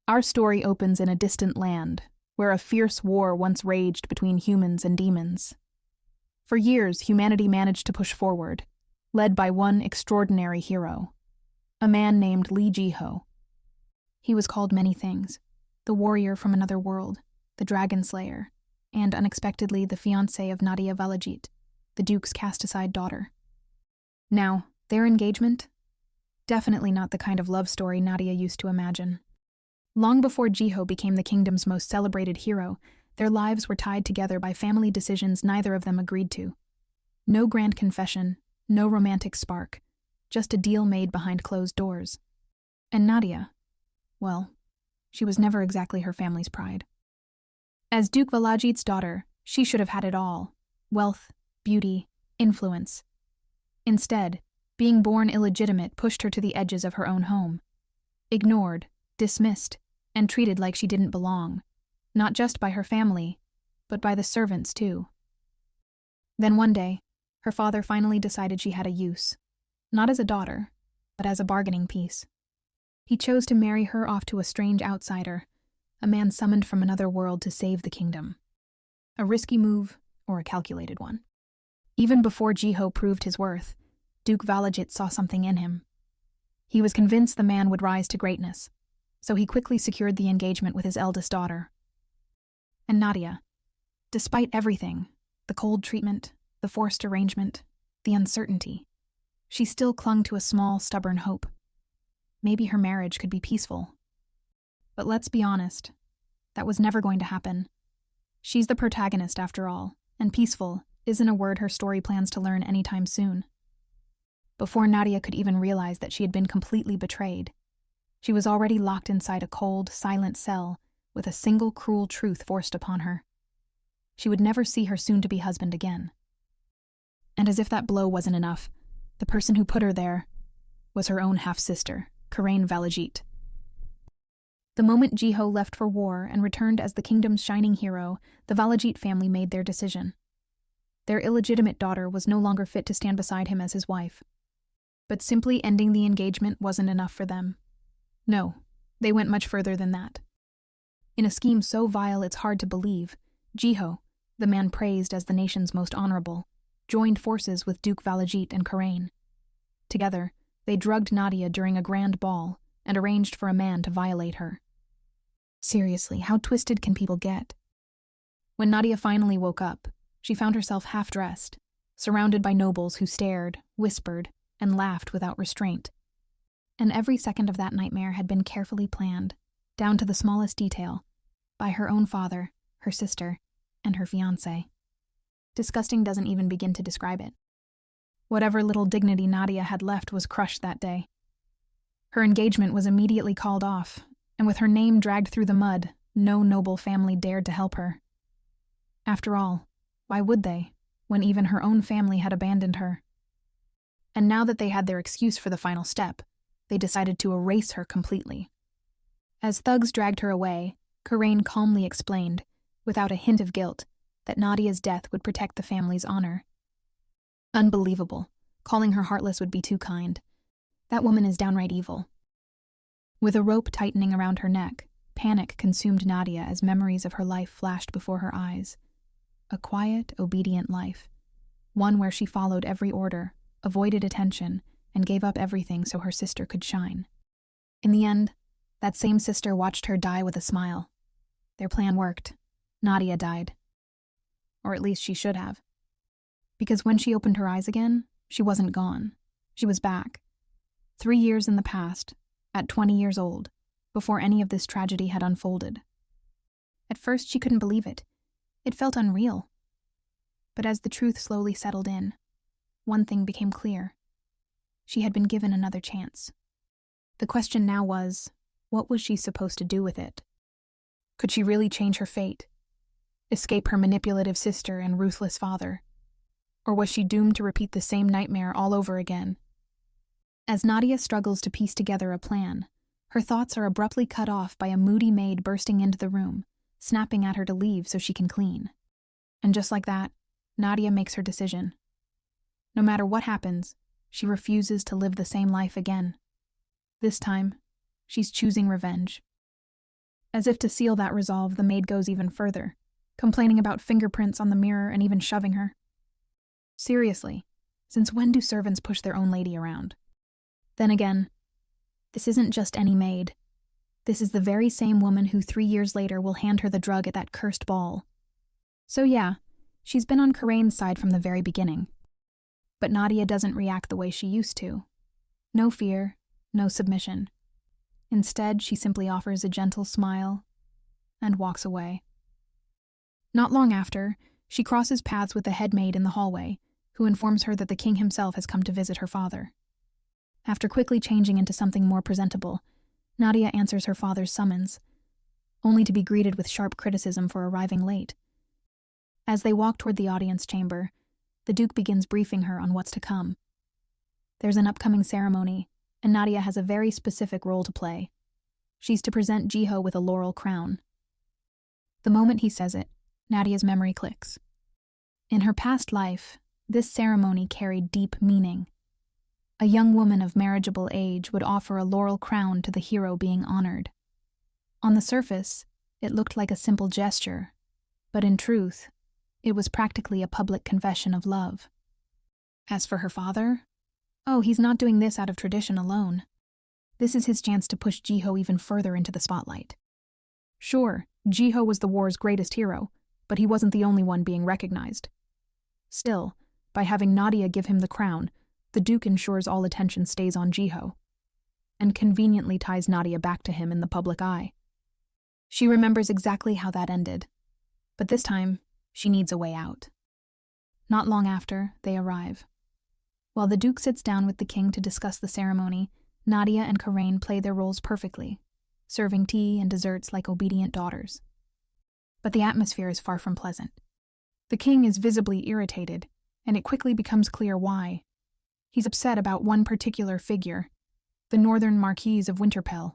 Our story opens in a distant land, where a fierce war once raged between humans and demons. For years, humanity managed to push forward, led by one extraordinary hero, a man named Lee Ji-ho. He was called many things: the warrior from another world, the dragon slayer, and unexpectedly the fiancé of Nadia Valajit, the duke's cast-aside daughter. Now, their engagement? Definitely not the kind of love story Nadia used to imagine. Long before Ji-ho became the kingdom's most celebrated hero, their lives were tied together by family decisions neither of them agreed to. No grand confession, no romantic spark, just a deal made behind closed doors. And Nadia, well, she was never exactly her family's pride. As Duke Valajit's daughter, she should have had it all: wealth, beauty, influence. Instead, being born illegitimate pushed her to the edges of her own home. Ignored, dismissed, and treated like she didn't belong, not just by her family, but by the servants too. Then one day, her father finally decided she had a use, not as a daughter, but as a bargaining piece. He chose to marry her off to a strange outsider, a man summoned from another world to save the kingdom. A risky move, or a calculated one. Even before Ji-ho proved his worth, Duke Valajit saw something in him. He was convinced the man would rise to greatness, so he quickly secured the engagement with his eldest daughter. And Nadia, despite everything, the cold treatment, the forced arrangement, the uncertainty, she still clung to a small, stubborn hope. Maybe her marriage could be peaceful. But let's be honest, that was never going to happen. She's the protagonist after all, and peaceful isn't a word her story plans to learn anytime soon. Before Nadia could even realize that she had been completely betrayed, she was already locked inside a cold, silent cell with a single cruel truth forced upon her. She would never see her soon-to-be husband again. And as if that blow wasn't enough, the person who put her there was her own half-sister, Karain Valajit. The moment Ji-ho left for war and returned as the kingdom's shining hero, the Valajit family made their decision. Their illegitimate daughter was no longer fit to stand beside him as his wife. But simply ending the engagement wasn't enough for them. No, they went much further than that. In a scheme so vile it's hard to believe, Ji-ho, the man praised as the nation's most honorable, joined forces with Duke Valajit and Karain. Together, they drugged Nadia during a grand ball and arranged for a man to violate her. Seriously, how twisted can people get? When Nadia finally woke up, she found herself half-dressed, surrounded by nobles who stared, whispered, and laughed without restraint. And every second of that nightmare had been carefully planned, down to the smallest detail, by her own father, her sister, and her fiancé. Disgusting doesn't even begin to describe it. Whatever little dignity Nadia had left was crushed that day. Her engagement was immediately called off, and with her name dragged through the mud, no noble family dared to help her. After all, why would they, when even her own family had abandoned her? And now that they had their excuse for the final step, they decided to erase her completely. As thugs dragged her away, Karain calmly explained, without a hint of guilt, that Nadia's death would protect the family's honor. Unbelievable. Calling her heartless would be too kind. That woman is downright evil. With a rope tightening around her neck, panic consumed Nadia as memories of her life flashed before her eyes. A quiet, obedient life. One where she followed every order, avoided attention, and gave up everything so her sister could shine. In the end, that same sister watched her die with a smile. Their plan worked. Nadia died. Or at least she should have. Because when she opened her eyes again, she wasn't gone. She was back. 3 years in the past, at 20 years old, before any of this tragedy had unfolded. At first, she couldn't believe it. It felt unreal. But as the truth slowly settled in, one thing became clear. She had been given another chance. The question now was, what was she supposed to do with it? Could she really change her fate? Escape her manipulative sister and ruthless father? Or was she doomed to repeat the same nightmare all over again? As Nadia struggles to piece together a plan, her thoughts are abruptly cut off by a moody maid bursting into the room, snapping at her to leave so she can clean. And just like that, Nadia makes her decision. No matter what happens, she refuses to live the same life again. This time, she's choosing revenge. As if to seal that resolve, the maid goes even further, complaining about fingerprints on the mirror and even shoving her. Seriously, since when do servants push their own lady around? Then again, this isn't just any maid. This is the very same woman who 3 years later will hand her the drug at that cursed ball. So yeah, she's been on Karain's side from the very beginning. But Nadia doesn't react the way she used to. No fear, no submission. Instead, she simply offers a gentle smile and walks away. Not long after, she crosses paths with the head maid in the hallway, who informs her that the king himself has come to visit her father. After quickly changing into something more presentable, Nadia answers her father's summons, only to be greeted with sharp criticism for arriving late. As they walk toward the audience chamber, the Duke begins briefing her on what's to come. There's an upcoming ceremony, and Nadia has a very specific role to play. She's to present Jiho with a laurel crown. The moment he says it, Nadia's memory clicks. In her past life, this ceremony carried deep meaning. A young woman of marriageable age would offer a laurel crown to the hero being honored. On the surface, it looked like a simple gesture, but in truth, it was practically a public confession of love. As for her father, oh, he's not doing this out of tradition alone. This is his chance to push Jiho even further into the spotlight. Sure, Jiho was the war's greatest hero, but he wasn't the only one being recognized. Still, by having Nadia give him the crown, the Duke ensures all attention stays on Jiho, and conveniently ties Nadia back to him in the public eye. She remembers exactly how that ended, but this time, she needs a way out. Not long after, they arrive. While the Duke sits down with the king to discuss the ceremony, Nadia and Karain play their roles perfectly, serving tea and desserts like obedient daughters. But the atmosphere is far from pleasant. The king is visibly irritated, and it quickly becomes clear why. He's upset about one particular figure, the northern Marquis of Winterpell.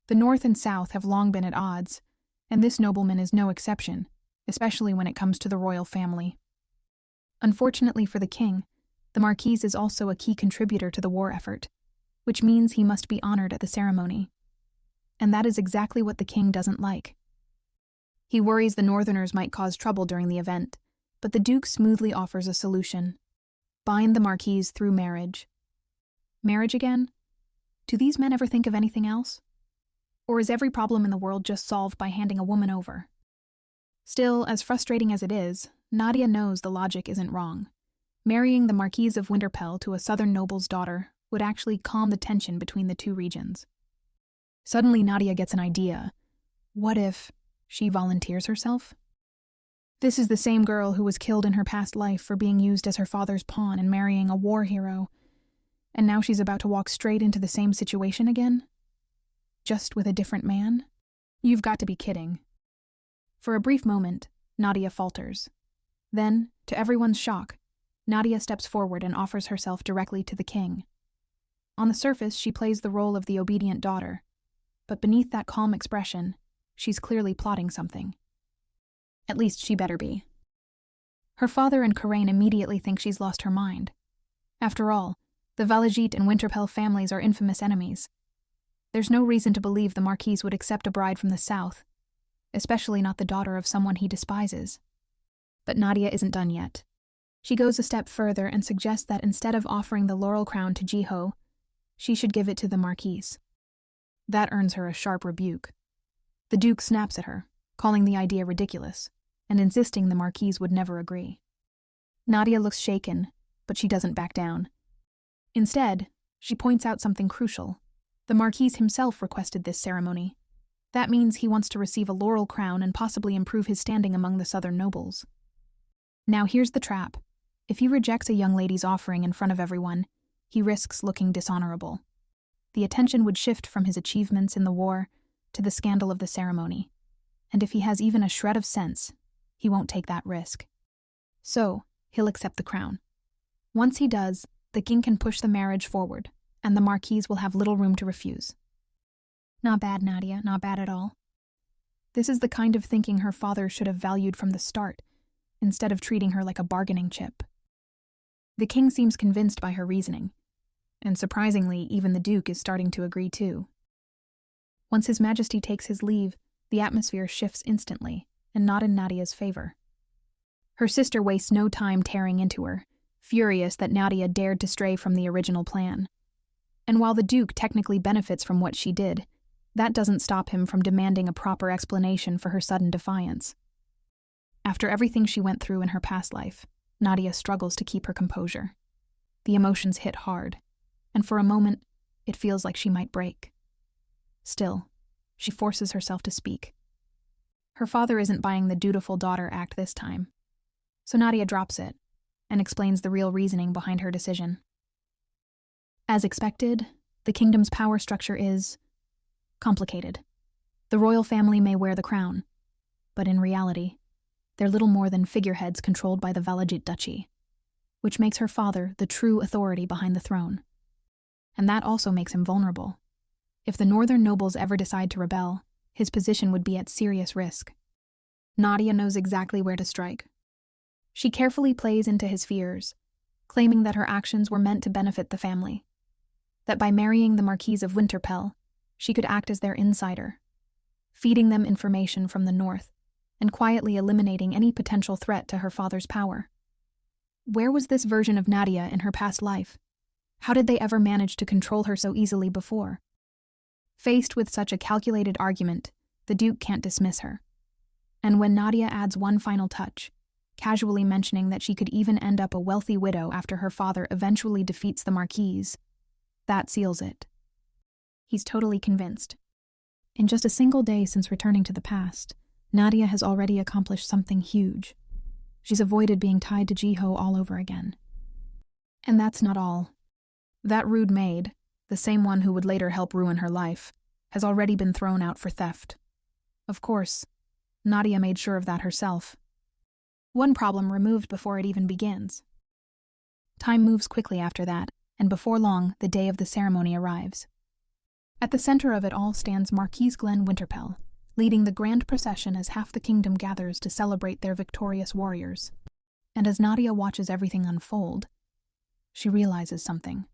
The North and South have long been at odds, and this nobleman is no exception, especially when it comes to the royal family. Unfortunately for the king, the Marquis is also a key contributor to the war effort, which means he must be honored at the ceremony. And that is exactly what the king doesn't like. He worries the Northerners might cause trouble during the event, but the Duke smoothly offers a solution. Bind the Marquis through marriage. Marriage again? Do these men ever think of anything else? Or is every problem in the world just solved by handing a woman over? Still, as frustrating as it is, Nadia knows the logic isn't wrong. Marrying the Marquis of Winterpell to a southern noble's daughter would actually calm the tension between the two regions. Suddenly, Nadia gets an idea. What if she volunteers herself? This is the same girl who was killed in her past life for being used as her father's pawn and marrying a war hero. And now she's about to walk straight into the same situation again? Just with a different man? You've got to be kidding. For a brief moment, Nadia falters. Then, to everyone's shock, Nadia steps forward and offers herself directly to the king. On the surface, she plays the role of the obedient daughter, but beneath that calm expression, she's clearly plotting something. At least she better be. Her father and Karain immediately think she's lost her mind. After all, the Valajit and Winterpell families are infamous enemies. There's no reason to believe the Marquis would accept a bride from the south, especially not the daughter of someone he despises. But Nadia isn't done yet. She goes a step further and suggests that instead of offering the laurel crown to Jiho, she should give it to the Marquis. That earns her a sharp rebuke. The Duke snaps at her, calling the idea ridiculous, and insisting the Marquis would never agree. Nadia looks shaken, but she doesn't back down. Instead, she points out something crucial. The Marquis himself requested this ceremony. That means he wants to receive a laurel crown and possibly improve his standing among the southern nobles. Now here's the trap. If he rejects a young lady's offering in front of everyone, he risks looking dishonorable. The attention would shift from his achievements in the war to the scandal of the ceremony. And if he has even a shred of sense, he won't take that risk. So, he'll accept the crown. Once he does, the king can push the marriage forward, and the Marquis will have little room to refuse. Not bad, Nadia, not bad at all. This is the kind of thinking her father should have valued from the start, instead of treating her like a bargaining chip. The king seems convinced by her reasoning, and surprisingly, even the Duke is starting to agree too. Once His Majesty takes his leave, the atmosphere shifts instantly, and not in Nadia's favor. Her sister wastes no time tearing into her, furious that Nadia dared to stray from the original plan. And while the Duke technically benefits from what she did, that doesn't stop him from demanding a proper explanation for her sudden defiance. After everything she went through in her past life, Nadia struggles to keep her composure. The emotions hit hard, and for a moment, it feels like she might break. Still, she forces herself to speak. Her father isn't buying the dutiful daughter act this time, so Nadia drops it and explains the real reasoning behind her decision. As expected, the kingdom's power structure is complicated. The royal family may wear the crown, but in reality, they're little more than figureheads controlled by the Valajit Duchy, which makes her father the true authority behind the throne. And that also makes him vulnerable. If the northern nobles ever decide to rebel, his position would be at serious risk. Nadia knows exactly where to strike. She carefully plays into his fears, claiming that her actions were meant to benefit the family, that by marrying the Marquis of Winterpell, she could act as their insider, feeding them information from the north and quietly eliminating any potential threat to her father's power. Where was this version of Nadia in her past life? How did they ever manage to control her so easily before? Faced with such a calculated argument, the Duke can't dismiss her. And when Nadia adds one final touch, casually mentioning that she could even end up a wealthy widow after her father eventually defeats the Marquise, that seals it. He's totally convinced. In just a single day since returning to the past, Nadia has already accomplished something huge. She's avoided being tied to Jiho all over again. And that's not all. That rude maid, the same one who would later help ruin her life, has already been thrown out for theft. Of course, Nadia made sure of that herself. One problem removed before it even begins. Time moves quickly after that, and before long, the day of the ceremony arrives. At the center of it all stands Marquis Glen Winterpell, leading the grand procession as half the kingdom gathers to celebrate their victorious warriors. And as Nadia watches everything unfold, she realizes something.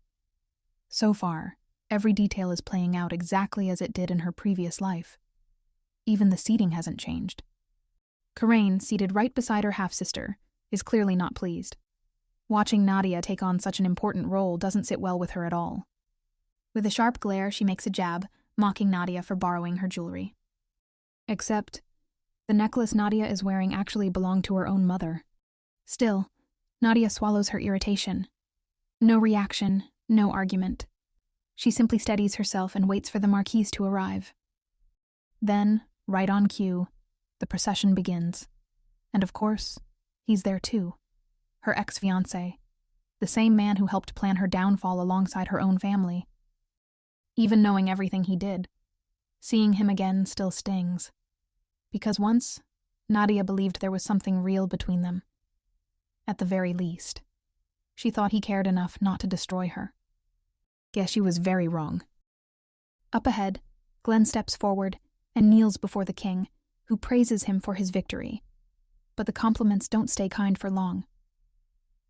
So far, every detail is playing out exactly as it did in her previous life. Even the seating hasn't changed. Karain, seated right beside her half-sister, is clearly not pleased. Watching Nadia take on such an important role doesn't sit well with her at all. With a sharp glare, she makes a jab, mocking Nadia for borrowing her jewelry. Except, the necklace Nadia is wearing actually belonged to her own mother. Still, Nadia swallows her irritation. No reaction, no argument. She simply steadies herself and waits for the Marquise to arrive. Then, right on cue, the procession begins. And of course, he's there too. Her ex-fiancé, the same man who helped plan her downfall alongside her own family. Even knowing everything he did, seeing him again still stings. Because once, Nadia believed there was something real between them. At the very least, she thought he cared enough not to destroy her. Guess she was very wrong. Up ahead, Glen steps forward and kneels before the king, who praises him for his victory. But the compliments don't stay kind for long.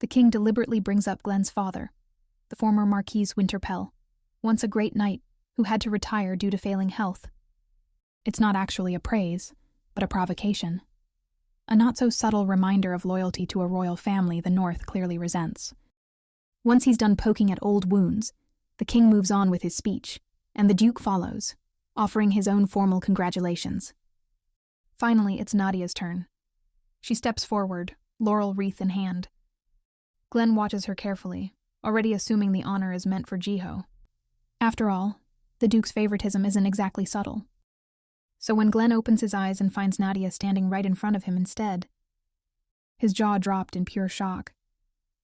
The king deliberately brings up Glen's father, the former Marquis Winterpell, once a great knight who had to retire due to failing health. It's not actually a praise, but a provocation. A not-so-subtle reminder of loyalty to a royal family the North clearly resents. Once he's done poking at old wounds, the king moves on with his speech, and the Duke follows, offering his own formal congratulations. Finally, it's Nadia's turn. She steps forward, laurel wreath in hand. Glen watches her carefully, already assuming the honor is meant for Jiho. After all, the Duke's favoritism isn't exactly subtle. So when Glen opens his eyes and finds Nadia standing right in front of him instead, his jaw dropped in pure shock.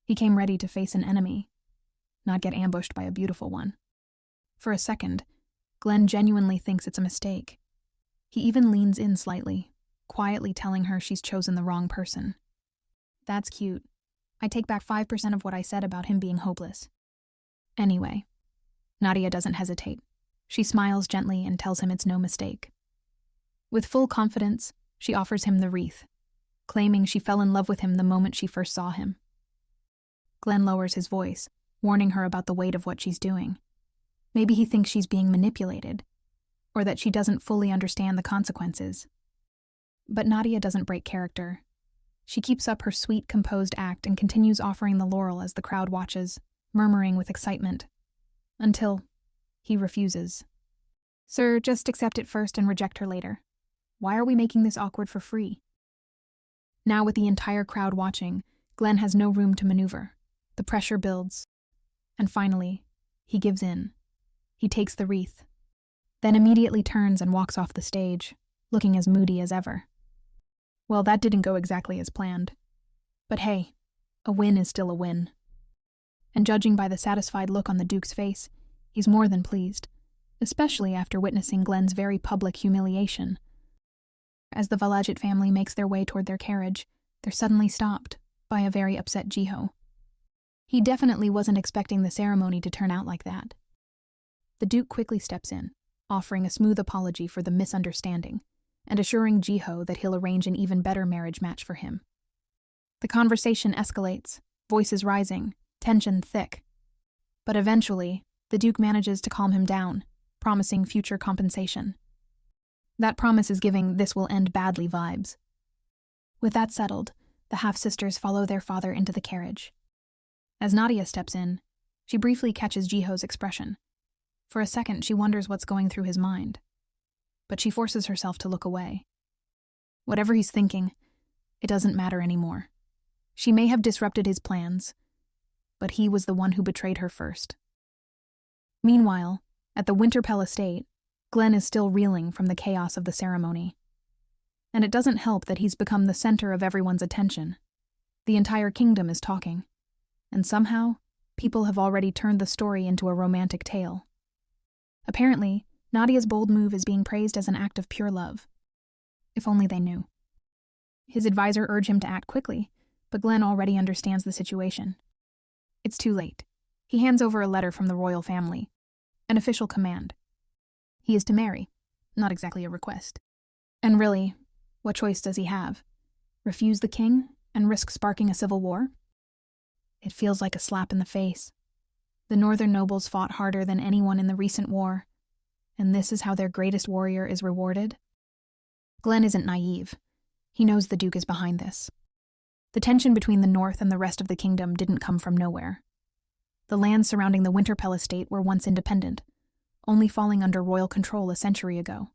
He came ready to face an enemy, not get ambushed by a beautiful one. For a second, Glen genuinely thinks it's a mistake. He even leans in slightly, quietly telling her she's chosen the wrong person. That's cute. I take back 5% of what I said about him being hopeless. Anyway, Nadia doesn't hesitate. She smiles gently and tells him it's no mistake. With full confidence, she offers him the wreath, claiming she fell in love with him the moment she first saw him. Glen lowers his voice, warning her about the weight of what she's doing. Maybe he thinks she's being manipulated. or that she doesn't fully understand the consequences. But Nadia doesn't break character. She keeps up her sweet, composed act and continues offering the laurel as the crowd watches, murmuring with excitement. Until he refuses. "Sir, just accept it first and reject her later. Why are we making this awkward for free?" Now, with the entire crowd watching, Glenn has no room to maneuver. The pressure builds. And finally, he gives in. He takes the wreath, then immediately turns and walks off the stage, looking as moody as ever. Well, that didn't go exactly as planned. But hey, a win is still a win. And judging by the satisfied look on the Duke's face, he's more than pleased, especially after witnessing Glenn's very public humiliation. As the Valajit family makes their way toward their carriage, they're suddenly stopped by a very upset Jiho. He definitely wasn't expecting the ceremony to turn out like that. The Duke quickly steps in, offering a smooth apology for the misunderstanding, and assuring Jiho that he'll arrange an even better marriage match for him. The conversation escalates, voices rising, tension thick. But eventually, the Duke manages to calm him down, promising future compensation. That promise is giving "this will end badly" vibes. With that settled, the half-sisters follow their father into the carriage. As Nadia steps in, she briefly catches Jiho's expression. For a second, she wonders what's going through his mind. But she forces herself to look away. Whatever he's thinking, it doesn't matter anymore. She may have disrupted his plans, but he was the one who betrayed her first. Meanwhile, at the Winterpell estate, Glenn is still reeling from the chaos of the ceremony. And it doesn't help that he's become the center of everyone's attention. The entire kingdom is talking. And somehow, people have already turned the story into a romantic tale. Apparently, Nadia's bold move is being praised as an act of pure love. If only they knew. His advisor urged him to act quickly, but Glenn already understands the situation. It's too late. He hands over a letter from the royal family, an official command. He is to marry, not exactly a request. And really, what choice does he have? Refuse the king and risk sparking a civil war? It feels like a slap in the face. The northern nobles fought harder than anyone in the recent war, and this is how their greatest warrior is rewarded? Glenn isn't naive. He knows the Duke is behind this. The tension between the north and the rest of the kingdom didn't come from nowhere. The lands surrounding the Winterpell estate were once independent, only falling under royal control a century ago.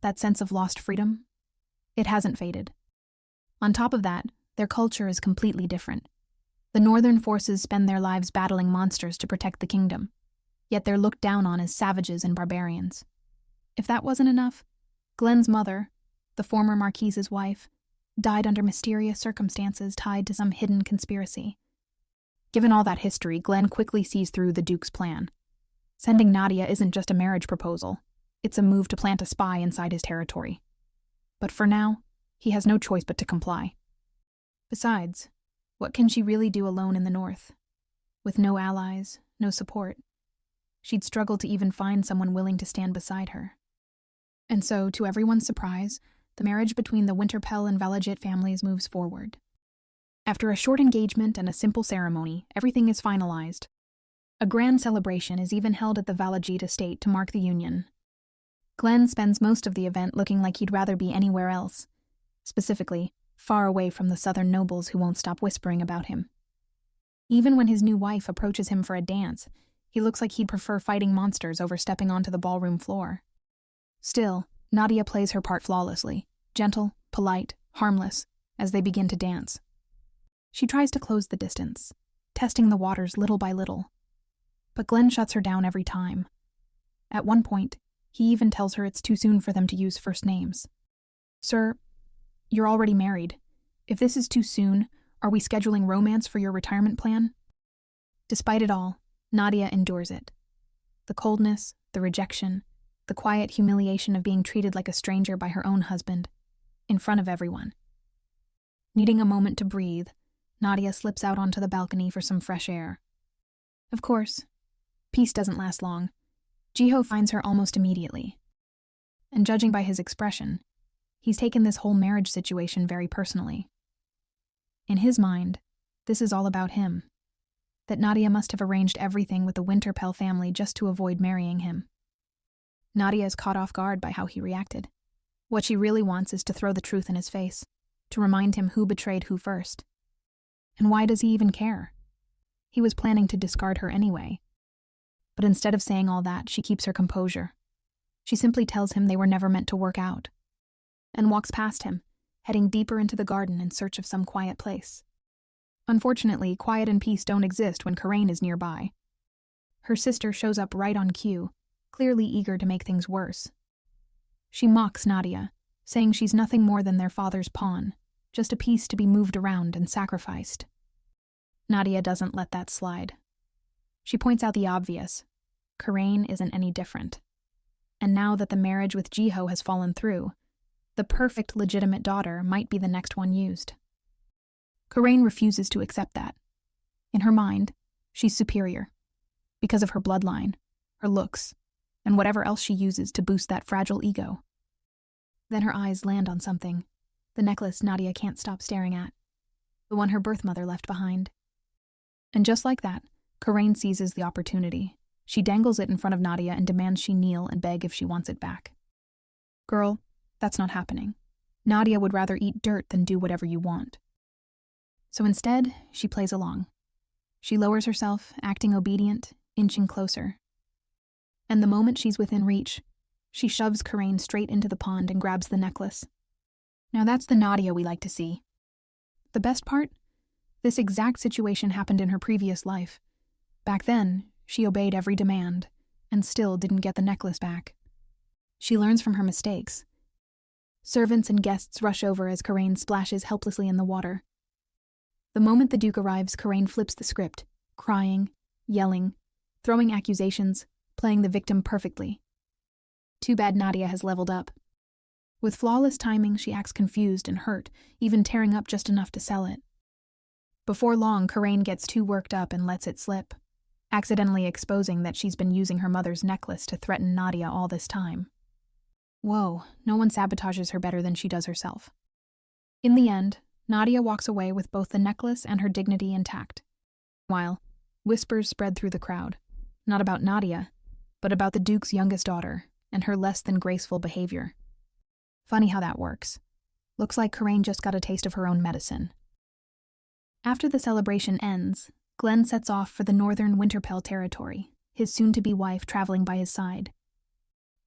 That sense of lost freedom? It hasn't faded. On top of that, their culture is completely different. The northern forces spend their lives battling monsters to protect the kingdom, yet they're looked down on as savages and barbarians. If that wasn't enough, Glenn's mother, the former marquess's wife, died under mysterious circumstances tied to some hidden conspiracy. Given all that history, Glenn quickly sees through the Duke's plan. Sending Nadia isn't just a marriage proposal, it's a move to plant a spy inside his territory. But for now, he has no choice but to comply. Besides, what can she really do alone in the north? With no allies, no support. She'd struggle to even find someone willing to stand beside her. And so, to everyone's surprise, the marriage between the Winterpell and Valajit families moves forward. After a short engagement and a simple ceremony, everything is finalized. A grand celebration is even held at the Valajit estate to mark the union. Glenn spends most of the event looking like he'd rather be anywhere else, specifically, far away from the southern nobles who won't stop whispering about him. Even when his new wife approaches him for a dance, he looks like he'd prefer fighting monsters over stepping onto the ballroom floor. Still, Nadia plays her part flawlessly, gentle, polite, harmless, as they begin to dance. She tries to close the distance, testing the waters little by little. But Glenn shuts her down every time. At one point, he even tells her it's too soon for them to use first names. "Sir, you're already married. If this is too soon, are we scheduling romance for your retirement plan?" Despite it all, Nadia endures it. The coldness, the rejection, the quiet humiliation of being treated like a stranger by her own husband, in front of everyone. Needing a moment to breathe, Nadia slips out onto the balcony for some fresh air. Of course, peace doesn't last long. Jiho finds her almost immediately. And judging by his expression, he's taken this whole marriage situation very personally. In his mind, this is all about him. That Nadia must have arranged everything with the Winterpell family just to avoid marrying him. Nadia is caught off guard by how he reacted. What she really wants is to throw the truth in his face, to remind him who betrayed who first. And why does he even care? He was planning to discard her anyway. But instead of saying all that, she keeps her composure. She simply tells him they were never meant to work out, and walks past him, heading deeper into the garden in search of some quiet place. Unfortunately, quiet and peace don't exist when Karain is nearby. Her sister shows up right on cue, clearly eager to make things worse. She mocks Nadia, saying she's nothing more than their father's pawn, just a piece to be moved around and sacrificed. Nadia doesn't let that slide. She points out the obvious. Karain isn't any different. And now that the marriage with Jiho has fallen through, the perfect legitimate daughter might be the next one used. Karain refuses to accept that. In her mind, she's superior, because of her bloodline, her looks, and whatever else she uses to boost that fragile ego. Then her eyes land on something, the necklace Nadia can't stop staring at, the one her birth mother left behind. And just like that, Karain seizes the opportunity. She dangles it in front of Nadia and demands she kneel and beg if she wants it back. Girl, that's not happening. Nadia would rather eat dirt than do whatever you want. So instead, she plays along. She lowers herself, acting obedient, inching closer. And the moment she's within reach, she shoves Karain straight into the pond and grabs the necklace. Now that's the Nadia we like to see. The best part? This exact situation happened in her previous life. Back then, she obeyed every demand, and still didn't get the necklace back. She learns from her mistakes. Servants and guests rush over as Karain splashes helplessly in the water. The moment the Duke arrives, Karain flips the script, crying, yelling, throwing accusations, playing the victim perfectly. Too bad Nadia has leveled up. With flawless timing, she acts confused and hurt, even tearing up just enough to sell it. Before long, Karain gets too worked up and lets it slip, accidentally exposing that she's been using her mother's necklace to threaten Nadia all this time. Whoa, no one sabotages her better than she does herself. In the end, Nadia walks away with both the necklace and her dignity intact. While whispers spread through the crowd, not about Nadia, but about the Duke's youngest daughter and her less than graceful behavior. Funny how that works. Looks like Karain just got a taste of her own medicine. After the celebration ends, Glenn sets off for the northern Winterpell territory, his soon-to-be wife traveling by his side.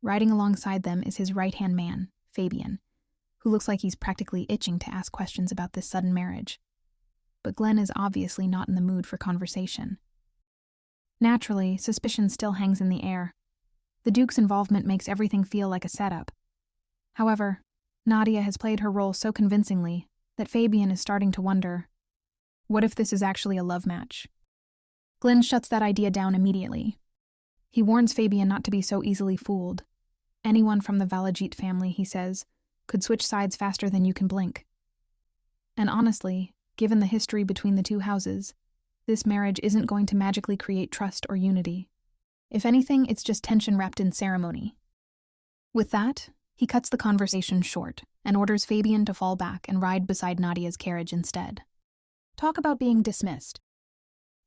Riding alongside them is his right-hand man, Fabian, who looks like he's practically itching to ask questions about this sudden marriage. But Glenn is obviously not in the mood for conversation. Naturally, suspicion still hangs in the air. The Duke's involvement makes everything feel like a setup. However, Nadia has played her role so convincingly that Fabian is starting to wonder, what if this is actually a love match? Glenn shuts that idea down immediately. He warns Fabian not to be so easily fooled. Anyone from the Valajit family, he says, could switch sides faster than you can blink. And honestly, given the history between the two houses, this marriage isn't going to magically create trust or unity. If anything, it's just tension wrapped in ceremony. With that, he cuts the conversation short and orders Fabian to fall back and ride beside Nadia's carriage instead. Talk about being dismissed.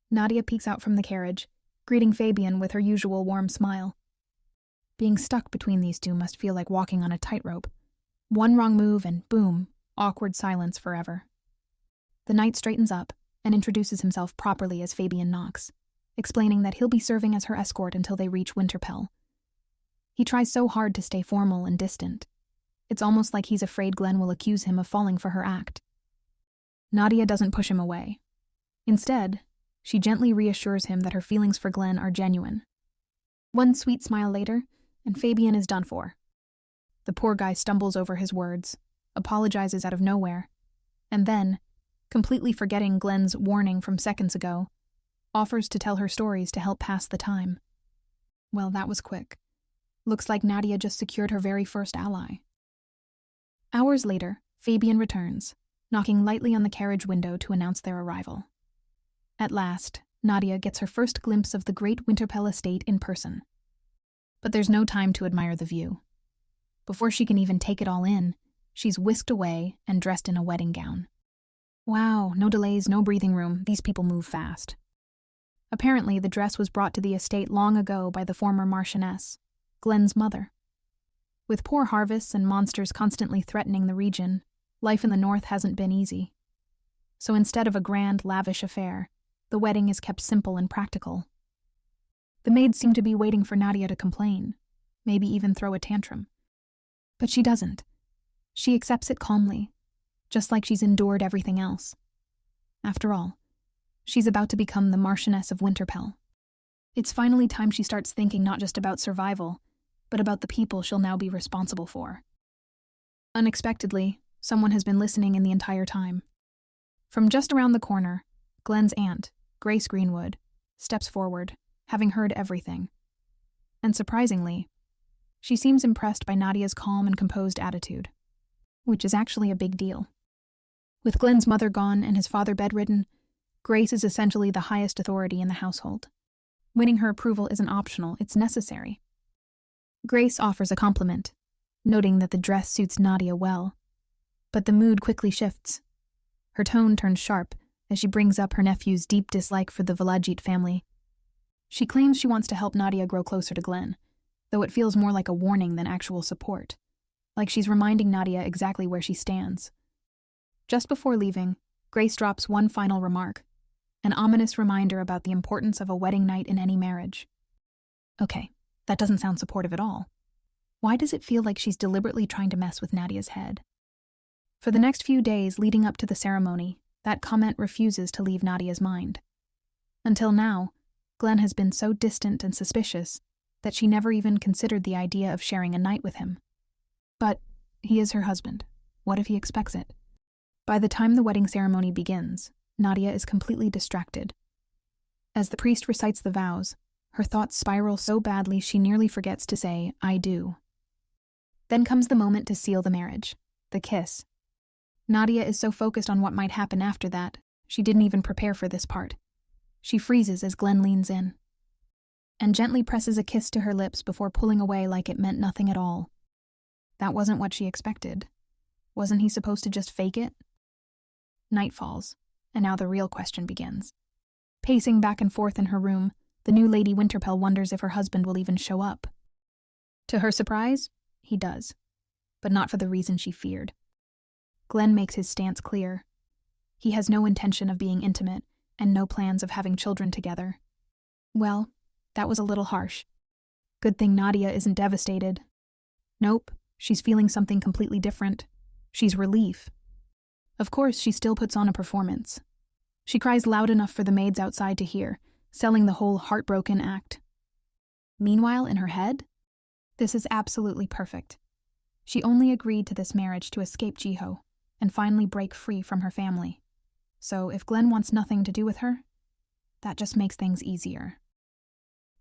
Nadia peeks out from the carriage, greeting Fabian with her usual warm smile. Being stuck between these two must feel like walking on a tightrope. One wrong move and boom, awkward silence forever. The knight straightens up and introduces himself properly as Fabian knocks, explaining that he'll be serving as her escort until they reach Winterpell. He tries so hard to stay formal and distant. It's almost like he's afraid Glenn will accuse him of falling for her act. Nadia doesn't push him away. Instead, she gently reassures him that her feelings for Glenn are genuine. One sweet smile later, and Fabian is done for. The poor guy stumbles over his words, apologizes out of nowhere, and then, completely forgetting Glenn's warning from seconds ago, offers to tell her stories to help pass the time. Well, that was quick. Looks like Nadia just secured her very first ally. Hours later, Fabian returns, knocking lightly on the carriage window to announce their arrival. At last, Nadia gets her first glimpse of the great Winterpell estate in person. But there's no time to admire the view. Before she can even take it all in, she's whisked away and dressed in a wedding gown. Wow, no delays, no breathing room, these people move fast. Apparently, the dress was brought to the estate long ago by the former Marchioness. Glenn's mother. With poor harvests and monsters constantly threatening the region, life in the north hasn't been easy. So instead of a grand, lavish affair, the wedding is kept simple and practical. The maids seem to be waiting for Nadia to complain, maybe even throw a tantrum. But she doesn't. She accepts it calmly, just like she's endured everything else. After all, she's about to become the Marchioness of Winterpell. It's finally time she starts thinking not just about survival, but about the people she'll now be responsible for. Unexpectedly, someone has been listening in the entire time. From just around the corner, Glenn's aunt, Grace Greenwood, steps forward, having heard everything. And surprisingly, she seems impressed by Nadia's calm and composed attitude, which is actually a big deal. With Glenn's mother gone and his father bedridden, Grace is essentially the highest authority in the household. Winning her approval isn't optional, it's necessary. Grace offers a compliment, noting that the dress suits Nadia well. But the mood quickly shifts. Her tone turns sharp as she brings up her nephew's deep dislike for the Velajit family. She claims she wants to help Nadia grow closer to Glenn, though it feels more like a warning than actual support, like she's reminding Nadia exactly where she stands. Just before leaving, Grace drops one final remark, an ominous reminder about the importance of a wedding night in any marriage. Okay, that doesn't sound supportive at all. Why does it feel like she's deliberately trying to mess with Nadia's head? For the next few days leading up to the ceremony, that comment refuses to leave Nadia's mind. Until now, Glenn has been so distant and suspicious that she never even considered the idea of sharing a night with him. But he is her husband. What if he expects it? By the time the wedding ceremony begins, Nadia is completely distracted. As the priest recites the vows, her thoughts spiral so badly she nearly forgets to say, "I do." Then comes the moment to seal the marriage, the kiss. Nadia is so focused on what might happen after that, she didn't even prepare for this part. She freezes as Glenn leans in and gently presses a kiss to her lips before pulling away like it meant nothing at all. That wasn't what she expected. Wasn't he supposed to just fake it? Night falls, and now the real question begins. Pacing back and forth in her room, the new Lady Winterpell wonders if her husband will even show up. To her surprise, he does, but not for the reason she feared. Glenn makes his stance clear. He has no intention of being intimate and no plans of having children together. Well, that was a little harsh. Good thing Nadia isn't devastated. Nope, she's feeling something completely different. She's relief. Of course, she still puts on a performance. She cries loud enough for the maids outside to hear, selling the whole heartbroken act. Meanwhile, in her head, this is absolutely perfect. She only agreed to this marriage to escape Jiho and finally break free from her family. So if Glenn wants nothing to do with her, that just makes things easier.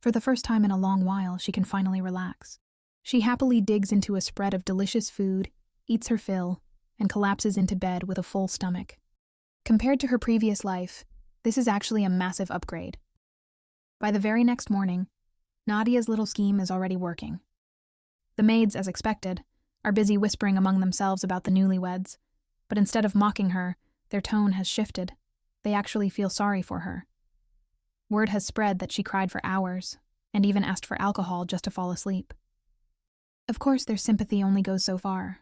For the first time in a long while, she can finally relax. She happily digs into a spread of delicious food, eats her fill, and collapses into bed with a full stomach. Compared to her previous life, this is actually a massive upgrade. By the very next morning, Nadia's little scheme is already working. The maids, as expected, are busy whispering among themselves about the newlyweds, but instead of mocking her, their tone has shifted. They actually feel sorry for her. Word has spread that she cried for hours, and even asked for alcohol just to fall asleep. Of course, their sympathy only goes so far.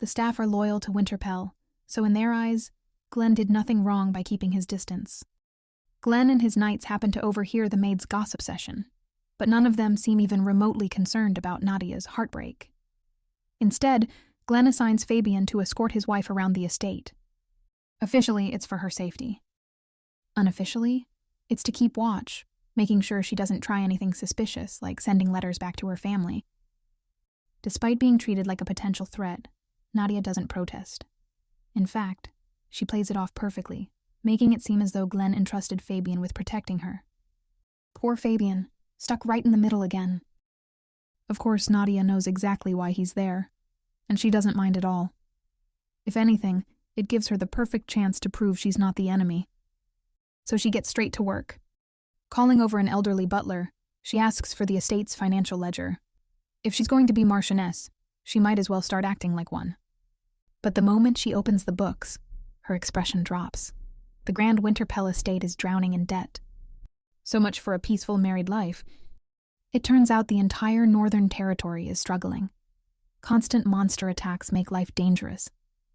The staff are loyal to Winterpell, so in their eyes, Glenn did nothing wrong by keeping his distance. Glenn and his knights happen to overhear the maid's gossip session, but none of them seem even remotely concerned about Nadia's heartbreak. Instead, Glenn assigns Fabian to escort his wife around the estate. Officially, it's for her safety. Unofficially, it's to keep watch, making sure she doesn't try anything suspicious, like sending letters back to her family. Despite being treated like a potential threat, Nadia doesn't protest. In fact, she plays it off perfectly, making it seem as though Glenn entrusted Fabian with protecting her. Poor Fabian, stuck right in the middle again. Of course, Nadia knows exactly why he's there, and she doesn't mind at all. If anything, it gives her the perfect chance to prove she's not the enemy. So she gets straight to work. Calling over an elderly butler, she asks for the estate's financial ledger. If she's going to be Marchioness, she might as well start acting like one. But the moment she opens the books, her expression drops. The Grand Winterpell estate is drowning in debt. So much for a peaceful married life. It turns out the entire northern territory is struggling. Constant monster attacks make life dangerous,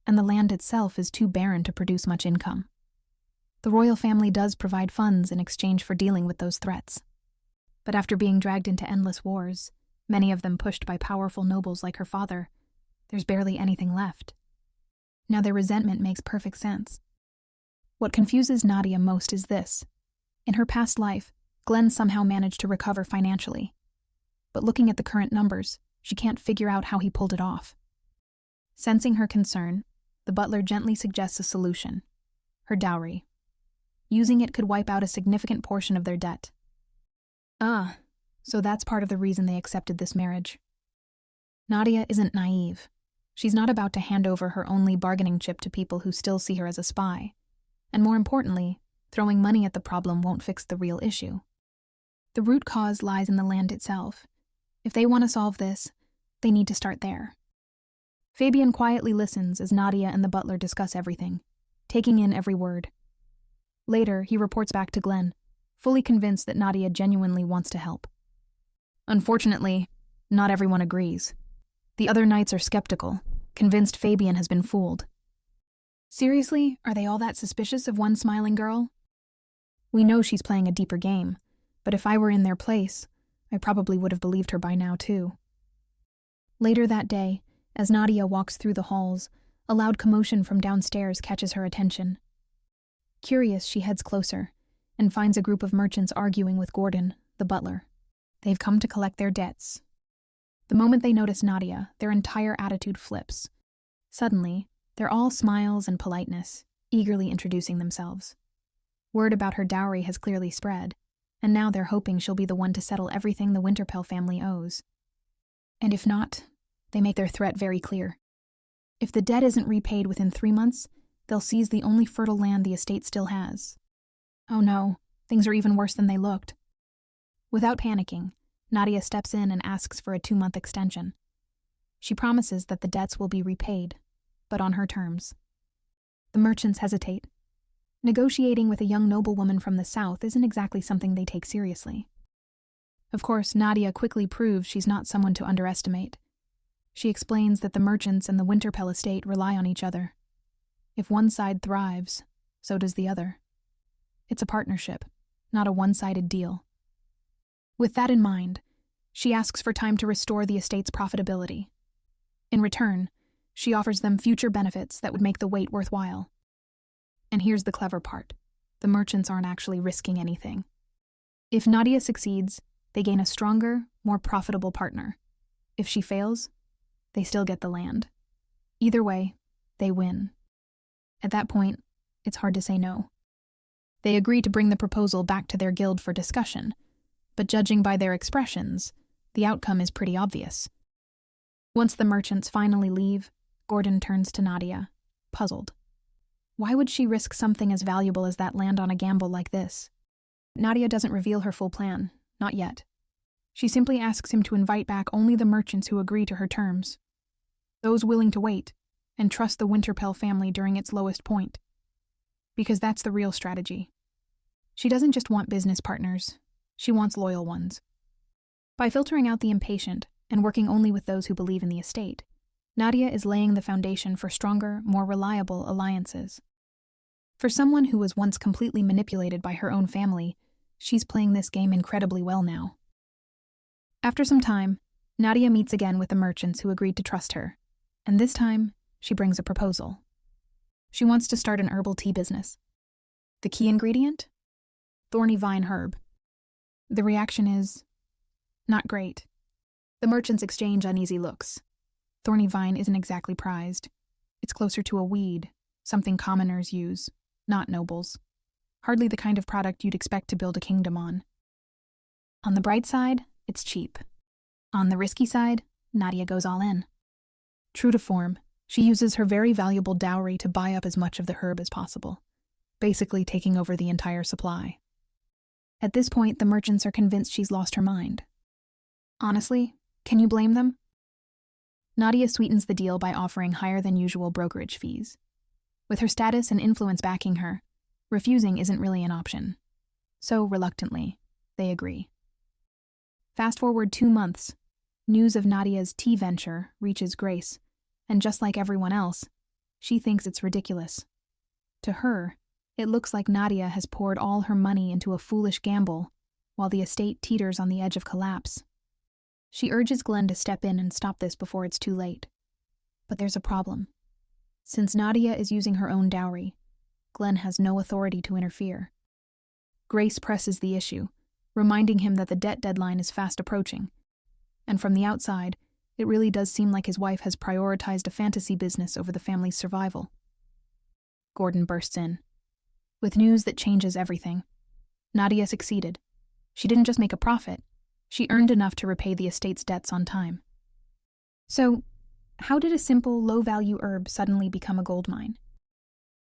and the land itself is too barren to produce much income. The royal family does provide funds in exchange for dealing with those threats. But after being dragged into endless wars, many of them pushed by powerful nobles like her father, there's barely anything left. Now their resentment makes perfect sense. What confuses Nadia most is this. In her past life, Glenn somehow managed to recover financially. But looking at the current numbers, she can't figure out how he pulled it off. Sensing her concern, the butler gently suggests a solution: her dowry. Using it could wipe out a significant portion of their debt. Ah, so that's part of the reason they accepted this marriage. Nadia isn't naive. She's not about to hand over her only bargaining chip to people who still see her as a spy. And more importantly, throwing money at the problem won't fix the real issue. The root cause lies in the land itself. If they want to solve this, they need to start there. Fabian quietly listens as Nadia and the butler discuss everything, taking in every word. Later, he reports back to Glenn, fully convinced that Nadia genuinely wants to help. Unfortunately, not everyone agrees. The other knights are skeptical, convinced Fabian has been fooled. Seriously, are they all that suspicious of one smiling girl? We know she's playing a deeper game, but if I were in their place, I probably would have believed her by now too. Later that day, as Nadia walks through the halls, a loud commotion from downstairs catches her attention. Curious, she heads closer and finds a group of merchants arguing with Gordon, the butler. They've come to collect their debts. The moment they notice Nadia, their entire attitude flips. Suddenly, they're all smiles and politeness, eagerly introducing themselves. Word about her dowry has clearly spread, and now they're hoping she'll be the one to settle everything the Winterpell family owes. And if not, they make their threat very clear. If the debt isn't repaid within 3 months, they'll seize the only fertile land the estate still has. Oh no, things are even worse than they looked. Without panicking, Nadia steps in and asks for a 2-month extension. She promises that the debts will be repaid, but on her terms. The merchants hesitate. Negotiating with a young noblewoman from the south isn't exactly something they take seriously. Of course, Nadia quickly proves she's not someone to underestimate. She explains that the merchants and the Winterpell estate rely on each other. If one side thrives, so does the other. It's a partnership, not a one-sided deal. With that in mind, she asks for time to restore the estate's profitability. In return, she offers them future benefits that would make the wait worthwhile. And here's the clever part. The merchants aren't actually risking anything. If Nadia succeeds, they gain a stronger, more profitable partner. If she fails, they still get the land. Either way, they win. At that point, it's hard to say no. They agree to bring the proposal back to their guild for discussion, but judging by their expressions, the outcome is pretty obvious. Once the merchants finally leave, Gordon turns to Nadia, puzzled. Why would she risk something as valuable as that land on a gamble like this? Nadia doesn't reveal her full plan, not yet. She simply asks him to invite back only the merchants who agree to her terms. Those willing to wait, and trust the Winterpell family during its lowest point. Because that's the real strategy. She doesn't just want business partners, she wants loyal ones. By filtering out the impatient and working only with those who believe in the estate, Nadia is laying the foundation for stronger, more reliable alliances. For someone who was once completely manipulated by her own family, she's playing this game incredibly well now. After some time, Nadia meets again with the merchants who agreed to trust her, and this time, she brings a proposal. She wants to start an herbal tea business. The key ingredient? Thorny vine herb. The reaction is not great. The merchants exchange uneasy looks. Thorny vine isn't exactly prized. It's closer to a weed, something commoners use, not nobles. Hardly the kind of product you'd expect to build a kingdom on. On the bright side, it's cheap. On the risky side, Nadia goes all in. True to form, she uses her very valuable dowry to buy up as much of the herb as possible, basically taking over the entire supply. At this point, the merchants are convinced she's lost her mind. Honestly, can you blame them? Nadia sweetens the deal by offering higher than usual brokerage fees. With her status and influence backing her, refusing isn't really an option. So, reluctantly, they agree. Fast forward 2 months. News of Nadia's tea venture reaches Grace, and just like everyone else, she thinks it's ridiculous. To her, it looks like Nadia has poured all her money into a foolish gamble, while the estate teeters on the edge of collapse. She urges Glenn to step in and stop this before it's too late. But there's a problem. Since Nadia is using her own dowry, Glenn has no authority to interfere. Grace presses the issue, reminding him that the debt deadline is fast approaching. And from the outside, it really does seem like his wife has prioritized a fantasy business over the family's survival. Gordon bursts in. With news that changes everything. Nadia succeeded. She didn't just make a profit, she earned enough to repay the estate's debts on time. So, how did a simple, low-value herb suddenly become a gold mine?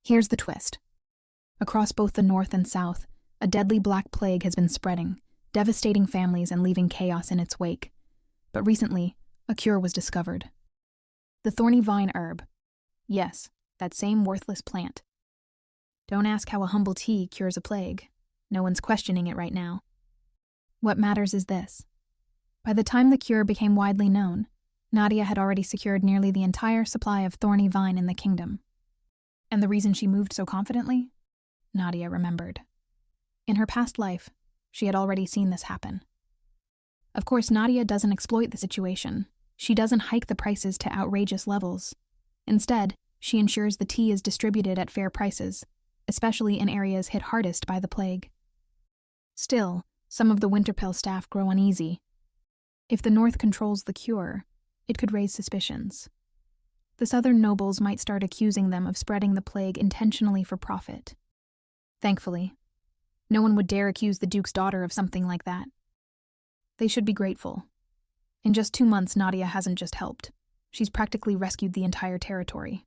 Here's the twist. Across both the north and south, a deadly black plague has been spreading, devastating families and leaving chaos in its wake. But recently, a cure was discovered. The thorny vine herb. Yes, that same worthless plant. Don't ask how a humble tea cures a plague. No one's questioning it right now. What matters is this. By the time the cure became widely known, Nadia had already secured nearly the entire supply of thorny vine in the kingdom. And the reason she moved so confidently? Nadia remembered. In her past life, she had already seen this happen. Of course, Nadia doesn't exploit the situation. She doesn't hike the prices to outrageous levels. Instead, she ensures the tea is distributed at fair prices, especially in areas hit hardest by the plague. Still, some of the Winterpell staff grow uneasy. If the North controls the cure, it could raise suspicions. The Southern nobles might start accusing them of spreading the plague intentionally for profit. Thankfully, no one would dare accuse the Duke's daughter of something like that. They should be grateful. In just 2 months, Nadia hasn't just helped. She's practically rescued the entire territory.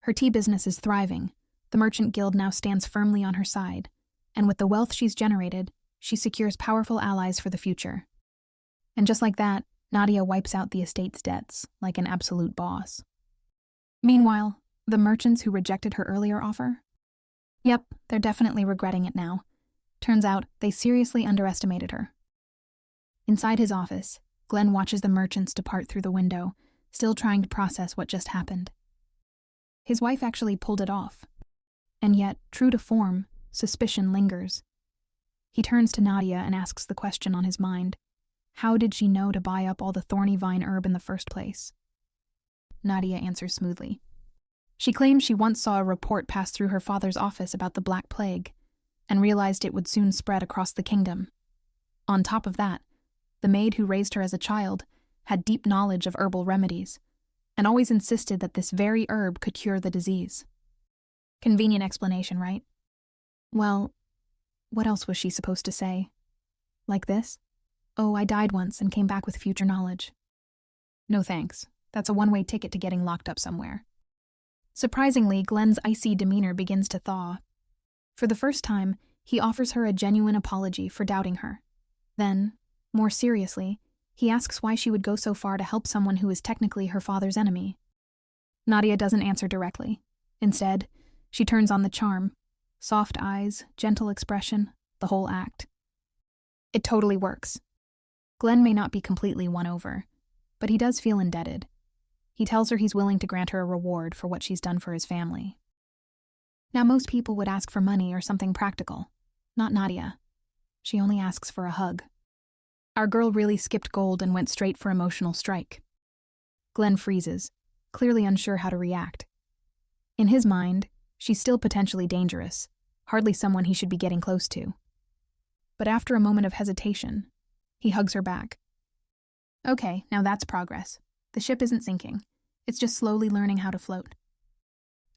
Her tea business is thriving. The Merchant Guild now stands firmly on her side, and with the wealth she's generated, she secures powerful allies for the future. And just like that, Nadia wipes out the estate's debts like an absolute boss. Meanwhile, the merchants who rejected her earlier offer? Yep, they're definitely regretting it now. Turns out, they seriously underestimated her. Inside his office, Glenn watches the merchants depart through the window, still trying to process what just happened. His wife actually pulled it off. And yet, true to form, suspicion lingers. He turns to Nadia and asks the question on his mind. How did she know to buy up all the thorny vine herb in the first place? Nadia answers smoothly. She claims she once saw a report pass through her father's office about the Black Plague, and realized it would soon spread across the kingdom. On top of that, the maid who raised her as a child had deep knowledge of herbal remedies, and always insisted that this very herb could cure the disease. Convenient explanation, right? Well, what else was she supposed to say? Like this? Oh, I died once and came back with future knowledge. No thanks. That's a one-way ticket to getting locked up somewhere. Surprisingly, Glenn's icy demeanor begins to thaw. For the first time, he offers her a genuine apology for doubting her. Then, more seriously, he asks why she would go so far to help someone who is technically her father's enemy. Nadia doesn't answer directly. Instead, she turns on the charm. Soft eyes, gentle expression, the whole act. It totally works. Glenn may not be completely won over, but he does feel indebted. He tells her he's willing to grant her a reward for what she's done for his family. Now, most people would ask for money or something practical. Not Nadia. She only asks for a hug. Our girl really skipped gold and went straight for emotional strike. Glenn freezes, clearly unsure how to react. In his mind, she's still potentially dangerous, hardly someone he should be getting close to. But after a moment of hesitation, he hugs her back. Okay, now that's progress. The ship isn't sinking. It's just slowly learning how to float.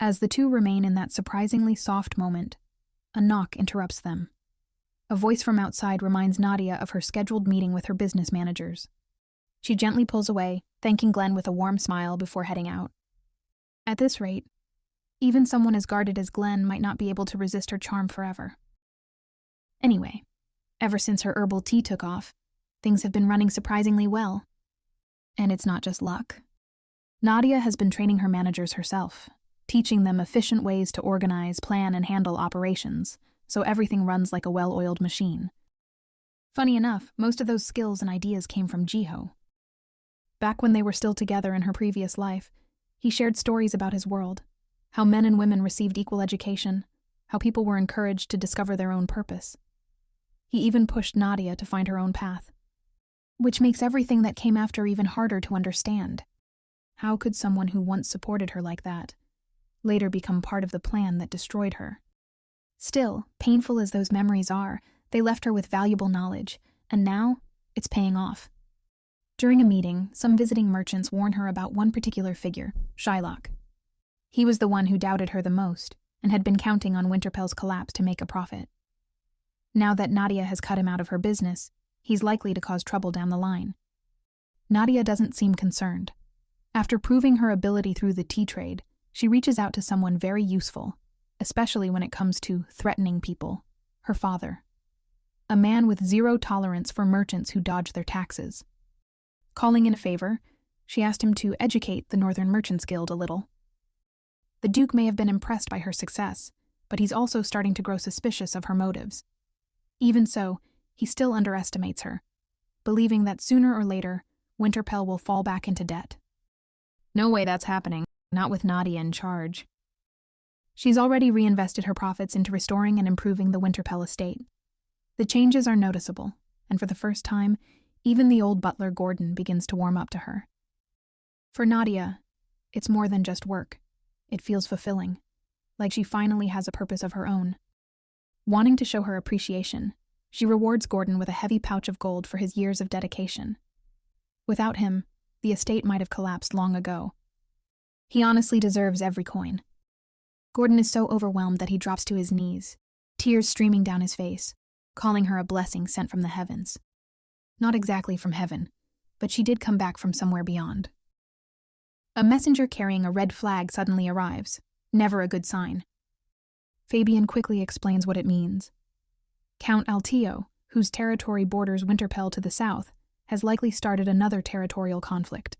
As the two remain in that surprisingly soft moment, a knock interrupts them. A voice from outside reminds Nadia of her scheduled meeting with her business managers. She gently pulls away, thanking Glenn with a warm smile before heading out. At this rate, even someone as guarded as Glenn might not be able to resist her charm forever. Anyway, ever since her herbal tea took off, things have been running surprisingly well. And it's not just luck. Nadia has been training her managers herself, teaching them efficient ways to organize, plan, and handle operations, so everything runs like a well-oiled machine. Funny enough, most of those skills and ideas came from Jiho. Back when they were still together in her previous life, he shared stories about his world, how men and women received equal education, how people were encouraged to discover their own purpose. He even pushed Nadia to find her own path, which makes everything that came after even harder to understand. How could someone who once supported her like that later become part of the plan that destroyed her? Still, painful as those memories are, they left her with valuable knowledge, and now it's paying off. During a meeting, some visiting merchants warn her about one particular figure, Shylock. He was the one who doubted her the most and had been counting on Winterpell's collapse to make a profit. Now that Nadia has cut him out of her business, he's likely to cause trouble down the line. Nadia doesn't seem concerned. After proving her ability through the tea trade, she reaches out to someone very useful, especially when it comes to threatening people, her father. A man with zero tolerance for merchants who dodge their taxes. Calling in a favor, she asked him to educate the Northern Merchants Guild a little. The Duke may have been impressed by her success, but he's also starting to grow suspicious of her motives. Even so, he still underestimates her, believing that sooner or later, Winterpell will fall back into debt. No way that's happening, not with Nadia in charge. She's already reinvested her profits into restoring and improving the Winterpell estate. The changes are noticeable, and for the first time, even the old butler Gordon begins to warm up to her. For Nadia, it's more than just work. It feels fulfilling, like she finally has a purpose of her own. Wanting to show her appreciation, she rewards Gordon with a heavy pouch of gold for his years of dedication. Without him, the estate might have collapsed long ago. He honestly deserves every coin. Gordon is so overwhelmed that he drops to his knees, tears streaming down his face, calling her a blessing sent from the heavens. Not exactly from heaven, but she did come back from somewhere beyond. A messenger carrying a red flag suddenly arrives, never a good sign. Fabian quickly explains what it means. Count Altio, whose territory borders Winterpell to the south, has likely started another territorial conflict.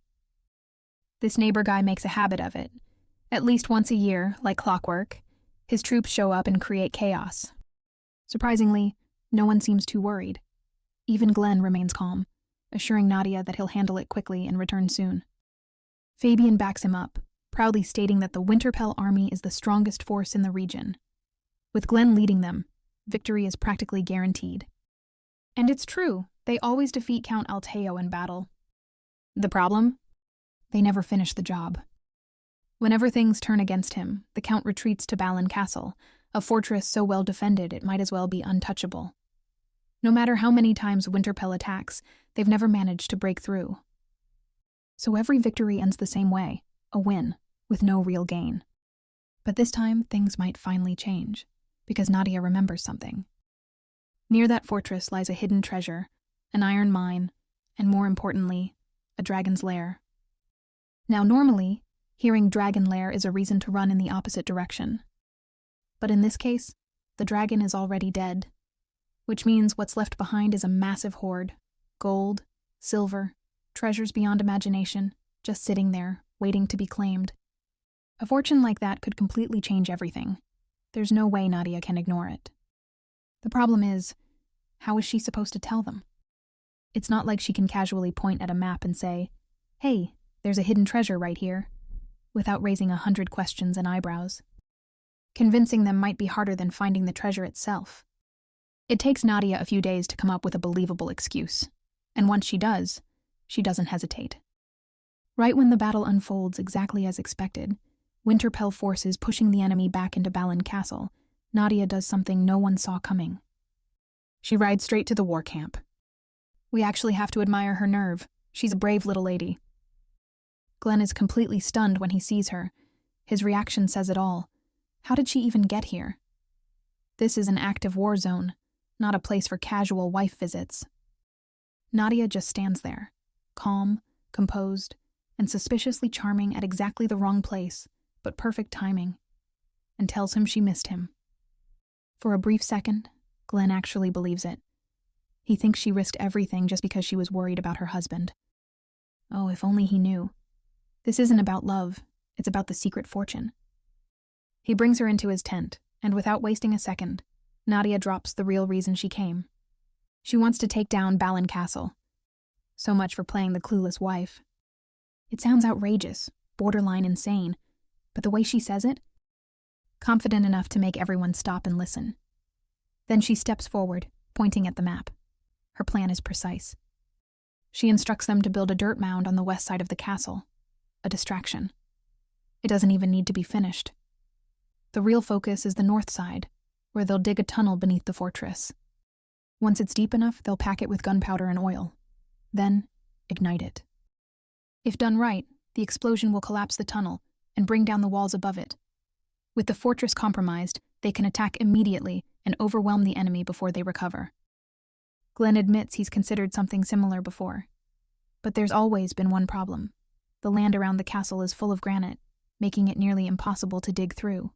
This neighbor guy makes a habit of it. At least once a year, like clockwork, his troops show up and create chaos. Surprisingly, no one seems too worried. Even Glenn remains calm, assuring Nadia that he'll handle it quickly and return soon. Fabian backs him up, proudly stating that the Winterpell army is the strongest force in the region. With Glenn leading them, victory is practically guaranteed. And it's true, they always defeat Count Alteo in battle. The problem? They never finish the job. Whenever things turn against him, the Count retreats to Balin Castle, a fortress so well defended it might as well be untouchable. No matter how many times Winterpell attacks, they've never managed to break through. So every victory ends the same way, a win, with no real gain. But this time, things might finally change, because Nadia remembers something. Near that fortress lies a hidden treasure, an iron mine, and more importantly, a dragon's lair. Now normally, hearing dragon lair is a reason to run in the opposite direction. But in this case, the dragon is already dead, which means what's left behind is a massive hoard, gold, silver, treasures beyond imagination, just sitting there, waiting to be claimed. A fortune like that could completely change everything. There's no way Nadia can ignore it. The problem is, how is she supposed to tell them? It's not like she can casually point at a map and say, "Hey, there's a hidden treasure right here," without raising 100 questions and eyebrows. Convincing them might be harder than finding the treasure itself. It takes Nadia a few days to come up with a believable excuse, and once she does, she doesn't hesitate. Right when the battle unfolds exactly as expected, Winterpell forces pushing the enemy back into Balin Castle, Nadia does something no one saw coming. She rides straight to the war camp. We actually have to admire her nerve. She's a brave little lady. Glenn is completely stunned when he sees her. His reaction says it all. How did she even get here? This is an active war zone, not a place for casual wife visits. Nadia just stands there, calm, composed, and suspiciously charming at exactly the wrong place, but perfect timing, and tells him she missed him. For a brief second, Glenn actually believes it. He thinks she risked everything just because she was worried about her husband. Oh, if only he knew. This isn't about love, it's about the secret fortune. He brings her into his tent, and without wasting a second, Nadia drops the real reason she came. She wants to take down Balin Castle. So much for playing the clueless wife. It sounds outrageous, borderline insane, but the way she says it, confident enough to make everyone stop and listen. Then she steps forward, pointing at the map. Her plan is precise. She instructs them to build a dirt mound on the west side of the castle. A distraction. It doesn't even need to be finished. The real focus is the north side, where they'll dig a tunnel beneath the fortress. Once it's deep enough, they'll pack it with gunpowder and oil. Then, ignite it. If done right, the explosion will collapse the tunnel and bring down the walls above it. With the fortress compromised, they can attack immediately and overwhelm the enemy before they recover. Glenn admits he's considered something similar before. But there's always been one problem. The land around the castle is full of granite, making it nearly impossible to dig through.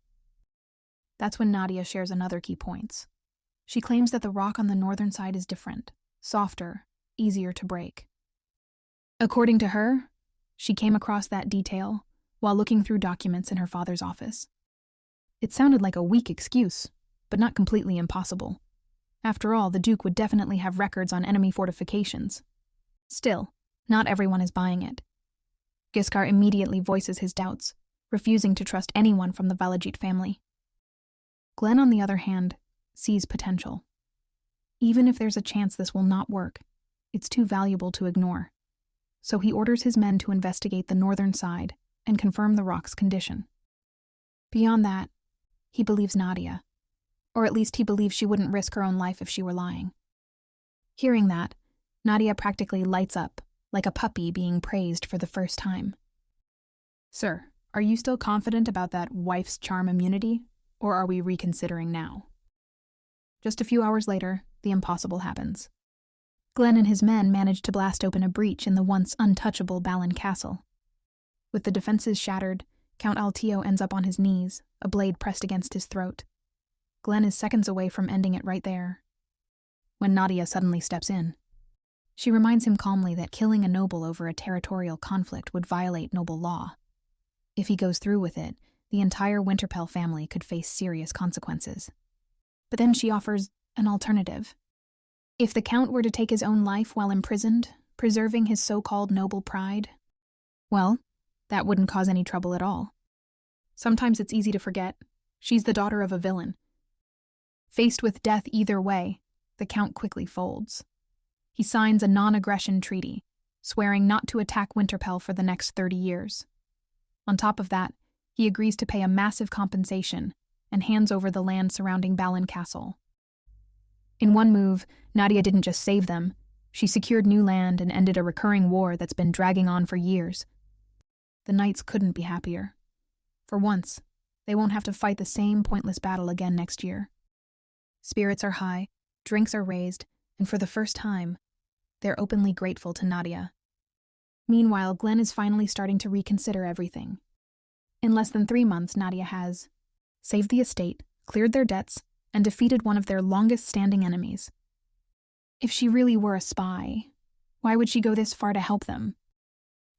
That's when Nadia shares another key point. She claims that the rock on the northern side is different, softer, easier to break. According to her, she came across that detail while looking through documents in her father's office. It sounded like a weak excuse, but not completely impossible. After all, the Duke would definitely have records on enemy fortifications. Still, not everyone is buying it. Giscard immediately voices his doubts, refusing to trust anyone from the Valajit family. Glenn, on the other hand, sees potential. Even if there's a chance this will not work, it's too valuable to ignore. So he orders his men to investigate the northern side and confirm the rock's condition. Beyond that, he believes Nadia. Or at least he believes she wouldn't risk her own life if she were lying. Hearing that, Nadia practically lights up, like a puppy being praised for the first time. "Sir, are you still confident about that wife's charm immunity, or are we reconsidering now?" Just a few hours later, the impossible happens. Glenn and his men manage to blast open a breach in the once untouchable Balin Castle. With the defenses shattered, Count Altio ends up on his knees, a blade pressed against his throat. Glenn is seconds away from ending it right there, when Nadia suddenly steps in. She reminds him calmly that killing a noble over a territorial conflict would violate noble law. If he goes through with it, the entire Winterpell family could face serious consequences. But then she offers an alternative. If the Count were to take his own life while imprisoned, preserving his so-called noble pride, well, that wouldn't cause any trouble at all. Sometimes it's easy to forget. She's the daughter of a villain. Faced with death either way, the Count quickly folds. He signs a non-aggression treaty, swearing not to attack Winterpell for the next 30 years. On top of that, he agrees to pay a massive compensation and hands over the land surrounding Balin Castle. In one move, Nadia didn't just save them, she secured new land and ended a recurring war that's been dragging on for years. The knights couldn't be happier. For once, they won't have to fight the same pointless battle again next year. Spirits are high, drinks are raised, and for the first time, they're openly grateful to Nadia. Meanwhile, Glenn is finally starting to reconsider everything. In less than 3 months, Nadia has saved the estate, cleared their debts, and defeated one of their longest-standing enemies. If she really were a spy, why would she go this far to help them?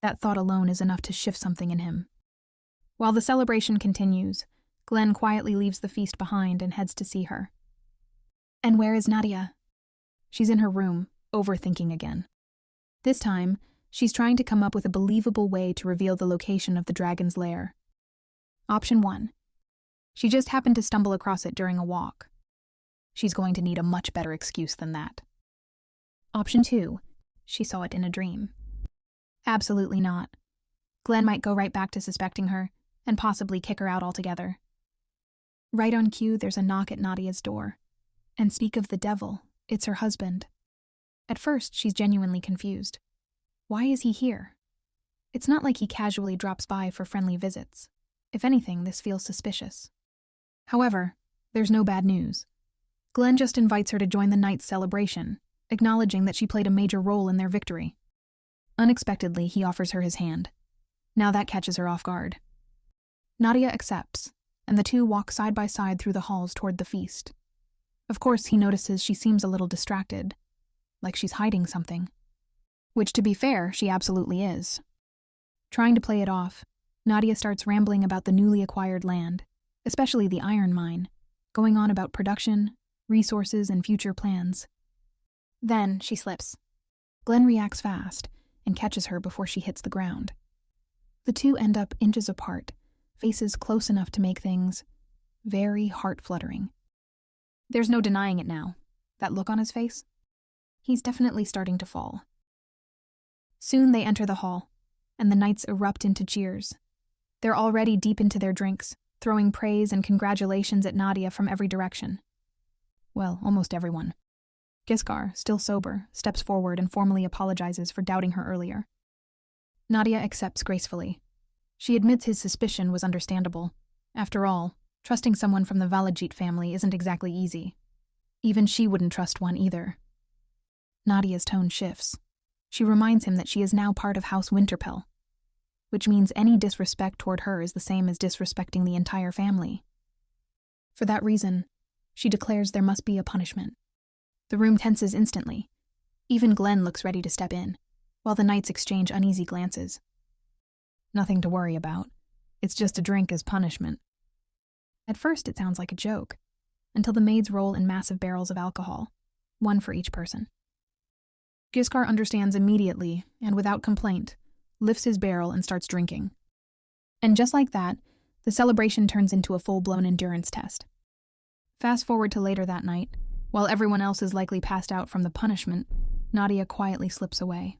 That thought alone is enough to shift something in him. While the celebration continues, Glenn quietly leaves the feast behind and heads to see her. And where is Nadia? She's in her room, overthinking again. This time, she's trying to come up with a believable way to reveal the location of the dragon's lair. Option 1. She just happened to stumble across it during a walk. She's going to need a much better excuse than that. Option 2. She saw it in a dream. Absolutely not. Glenn might go right back to suspecting her, and possibly kick her out altogether. Right on cue, there's a knock at Nadia's door. And speak of the devil, it's her husband. At first, she's genuinely confused. Why is he here? It's not like he casually drops by for friendly visits. If anything, this feels suspicious. However, there's no bad news. Glenn just invites her to join the knight's celebration, acknowledging that she played a major role in their victory. Unexpectedly, he offers her his hand. Now that catches her off guard. Nadia accepts, and the two walk side by side through the halls toward the feast. Of course, he notices she seems a little distracted, like she's hiding something. Which, to be fair, she absolutely is. Trying to play it off, Nadia starts rambling about the newly acquired land, especially the iron mine, going on about production, resources, and future plans. Then she slips. Glenn reacts fast and catches her before she hits the ground. The two end up inches apart, faces close enough to make things very heart-fluttering. There's no denying it now. That look on his face? He's definitely starting to fall. Soon they enter the hall, and the knights erupt into cheers. They're already deep into their drinks, throwing praise and congratulations at Nadia from every direction. Well, almost everyone. Giscard, still sober, steps forward and formally apologizes for doubting her earlier. Nadia accepts gracefully. She admits his suspicion was understandable. After all, trusting someone from the Valajit family isn't exactly easy. Even she wouldn't trust one either. Nadia's tone shifts. She reminds him that she is now part of House Winterpell, which means any disrespect toward her is the same as disrespecting the entire family. For that reason, she declares there must be a punishment. The room tenses instantly. Even Glenn looks ready to step in, while the knights exchange uneasy glances. Nothing to worry about. It's just a drink as punishment. At first it sounds like a joke, until the maids roll in massive barrels of alcohol, one for each person. Giscard understands immediately, and without complaint, lifts his barrel and starts drinking. And just like that, the celebration turns into a full-blown endurance test. Fast forward to later that night, while everyone else is likely passed out from the punishment, Nadia quietly slips away.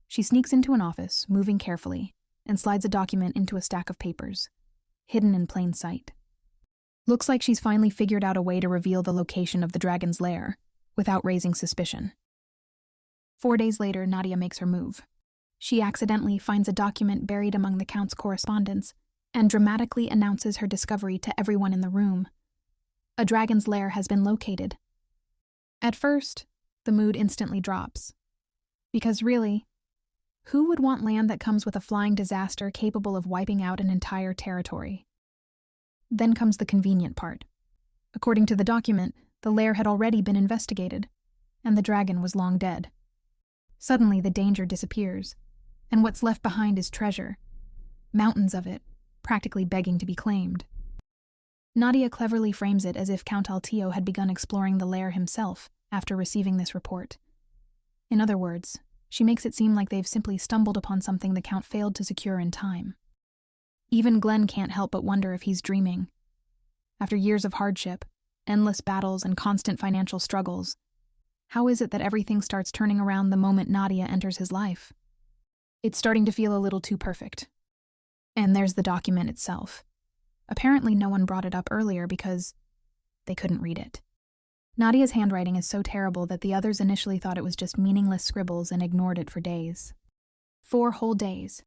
She sneaks into an office, moving carefully, and slides a document into a stack of papers, hidden in plain sight. Looks like she's finally figured out a way to reveal the location of the dragon's lair, without raising suspicion. 4 days later, Nadia makes her move. She accidentally finds a document buried among the Count's correspondence and dramatically announces her discovery to everyone in the room. A dragon's lair has been located. At first, the mood instantly drops. Because really, who would want land that comes with a flying disaster capable of wiping out an entire territory? Then comes the convenient part. According to the document, the lair had already been investigated, and the dragon was long dead. Suddenly, the danger disappears, and what's left behind is treasure. Mountains of it, practically begging to be claimed. Nadia cleverly frames it as if Count Altio had begun exploring the lair himself after receiving this report. In other words, she makes it seem like they've simply stumbled upon something the Count failed to secure in time. Even Glenn can't help but wonder if he's dreaming. After years of hardship, endless battles, and constant financial struggles, how is it that everything starts turning around the moment Nadia enters his life? It's starting to feel a little too perfect. And there's the document itself. Apparently no one brought it up earlier because they couldn't read it. Nadia's handwriting is so terrible that the others initially thought it was just meaningless scribbles and ignored it for days. 4 whole days.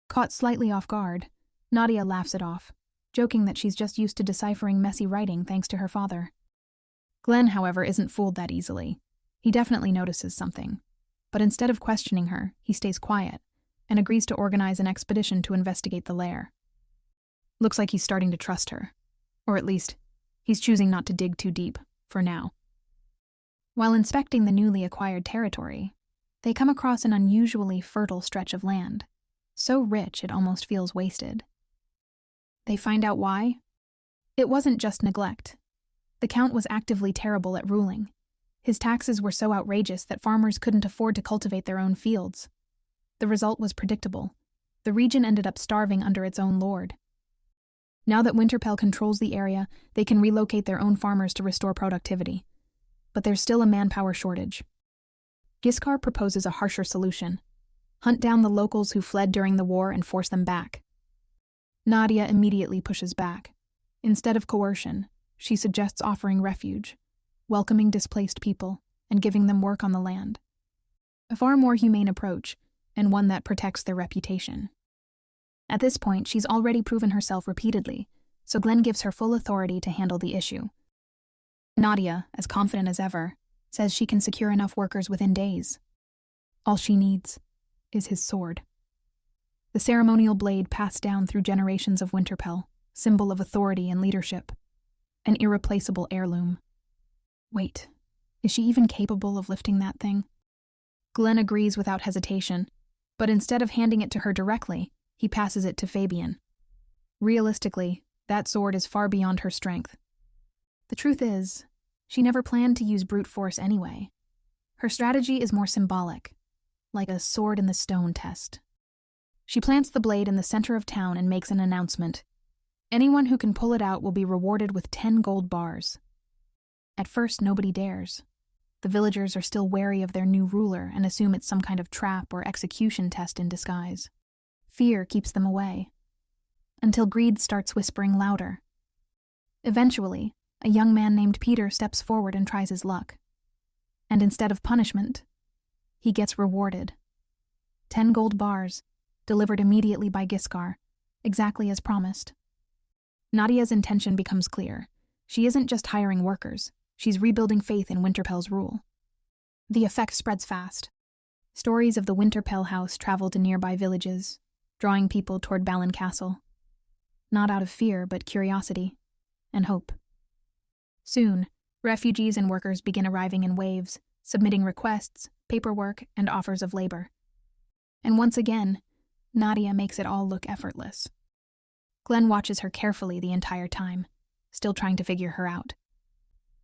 Caught slightly off guard, Nadia laughs it off, joking that she's just used to deciphering messy writing thanks to her father. Glenn, however, isn't fooled that easily. He definitely notices something. But instead of questioning her, he stays quiet and agrees to organize an expedition to investigate the lair. Looks like he's starting to trust her. Or at least, he's choosing not to dig too deep, for now. While inspecting the newly acquired territory, they come across an unusually fertile stretch of land, so rich it almost feels wasted. They find out why. It wasn't just neglect. The Count was actively terrible at ruling. His taxes were so outrageous that farmers couldn't afford to cultivate their own fields. The result was predictable. The region ended up starving under its own lord. Now that Winterpell controls the area, they can relocate their own farmers to restore productivity. But there's still a manpower shortage. Giscard proposes a harsher solution. Hunt down the locals who fled during the war and force them back. Nadia immediately pushes back. Instead of coercion, she suggests offering refuge, welcoming displaced people, and giving them work on the land. A far more humane approach, and one that protects their reputation. At this point, she's already proven herself repeatedly, so Glenn gives her full authority to handle the issue. Nadia, as confident as ever, says she can secure enough workers within days. All she needs is his sword. The ceremonial blade passed down through generations of Winterpell, symbol of authority and leadership. An irreplaceable heirloom. Wait, is she even capable of lifting that thing? Glenn agrees without hesitation, but instead of handing it to her directly, he passes it to Fabian. Realistically, that sword is far beyond her strength. The truth is, she never planned to use brute force anyway. Her strategy is more symbolic, like a sword in the stone test. She plants the blade in the center of town and makes an announcement. Anyone who can pull it out will be rewarded with 10 gold bars. At first, nobody dares. The villagers are still wary of their new ruler and assume it's some kind of trap or execution test in disguise. Fear keeps them away, until greed starts whispering louder. Eventually, a young man named Peter steps forward and tries his luck. And instead of punishment, he gets rewarded. 10 gold bars, delivered immediately by Giskar, exactly as promised. Nadia's intention becomes clear. She isn't just hiring workers, she's rebuilding faith in Winterpell's rule. The effect spreads fast. Stories of the Winterpell house travel to nearby villages, drawing people toward Balin Castle. Not out of fear, but curiosity and hope. Soon, refugees and workers begin arriving in waves, submitting requests, paperwork, and offers of labor. And once again, Nadia makes it all look effortless. Glenn watches her carefully the entire time, still trying to figure her out.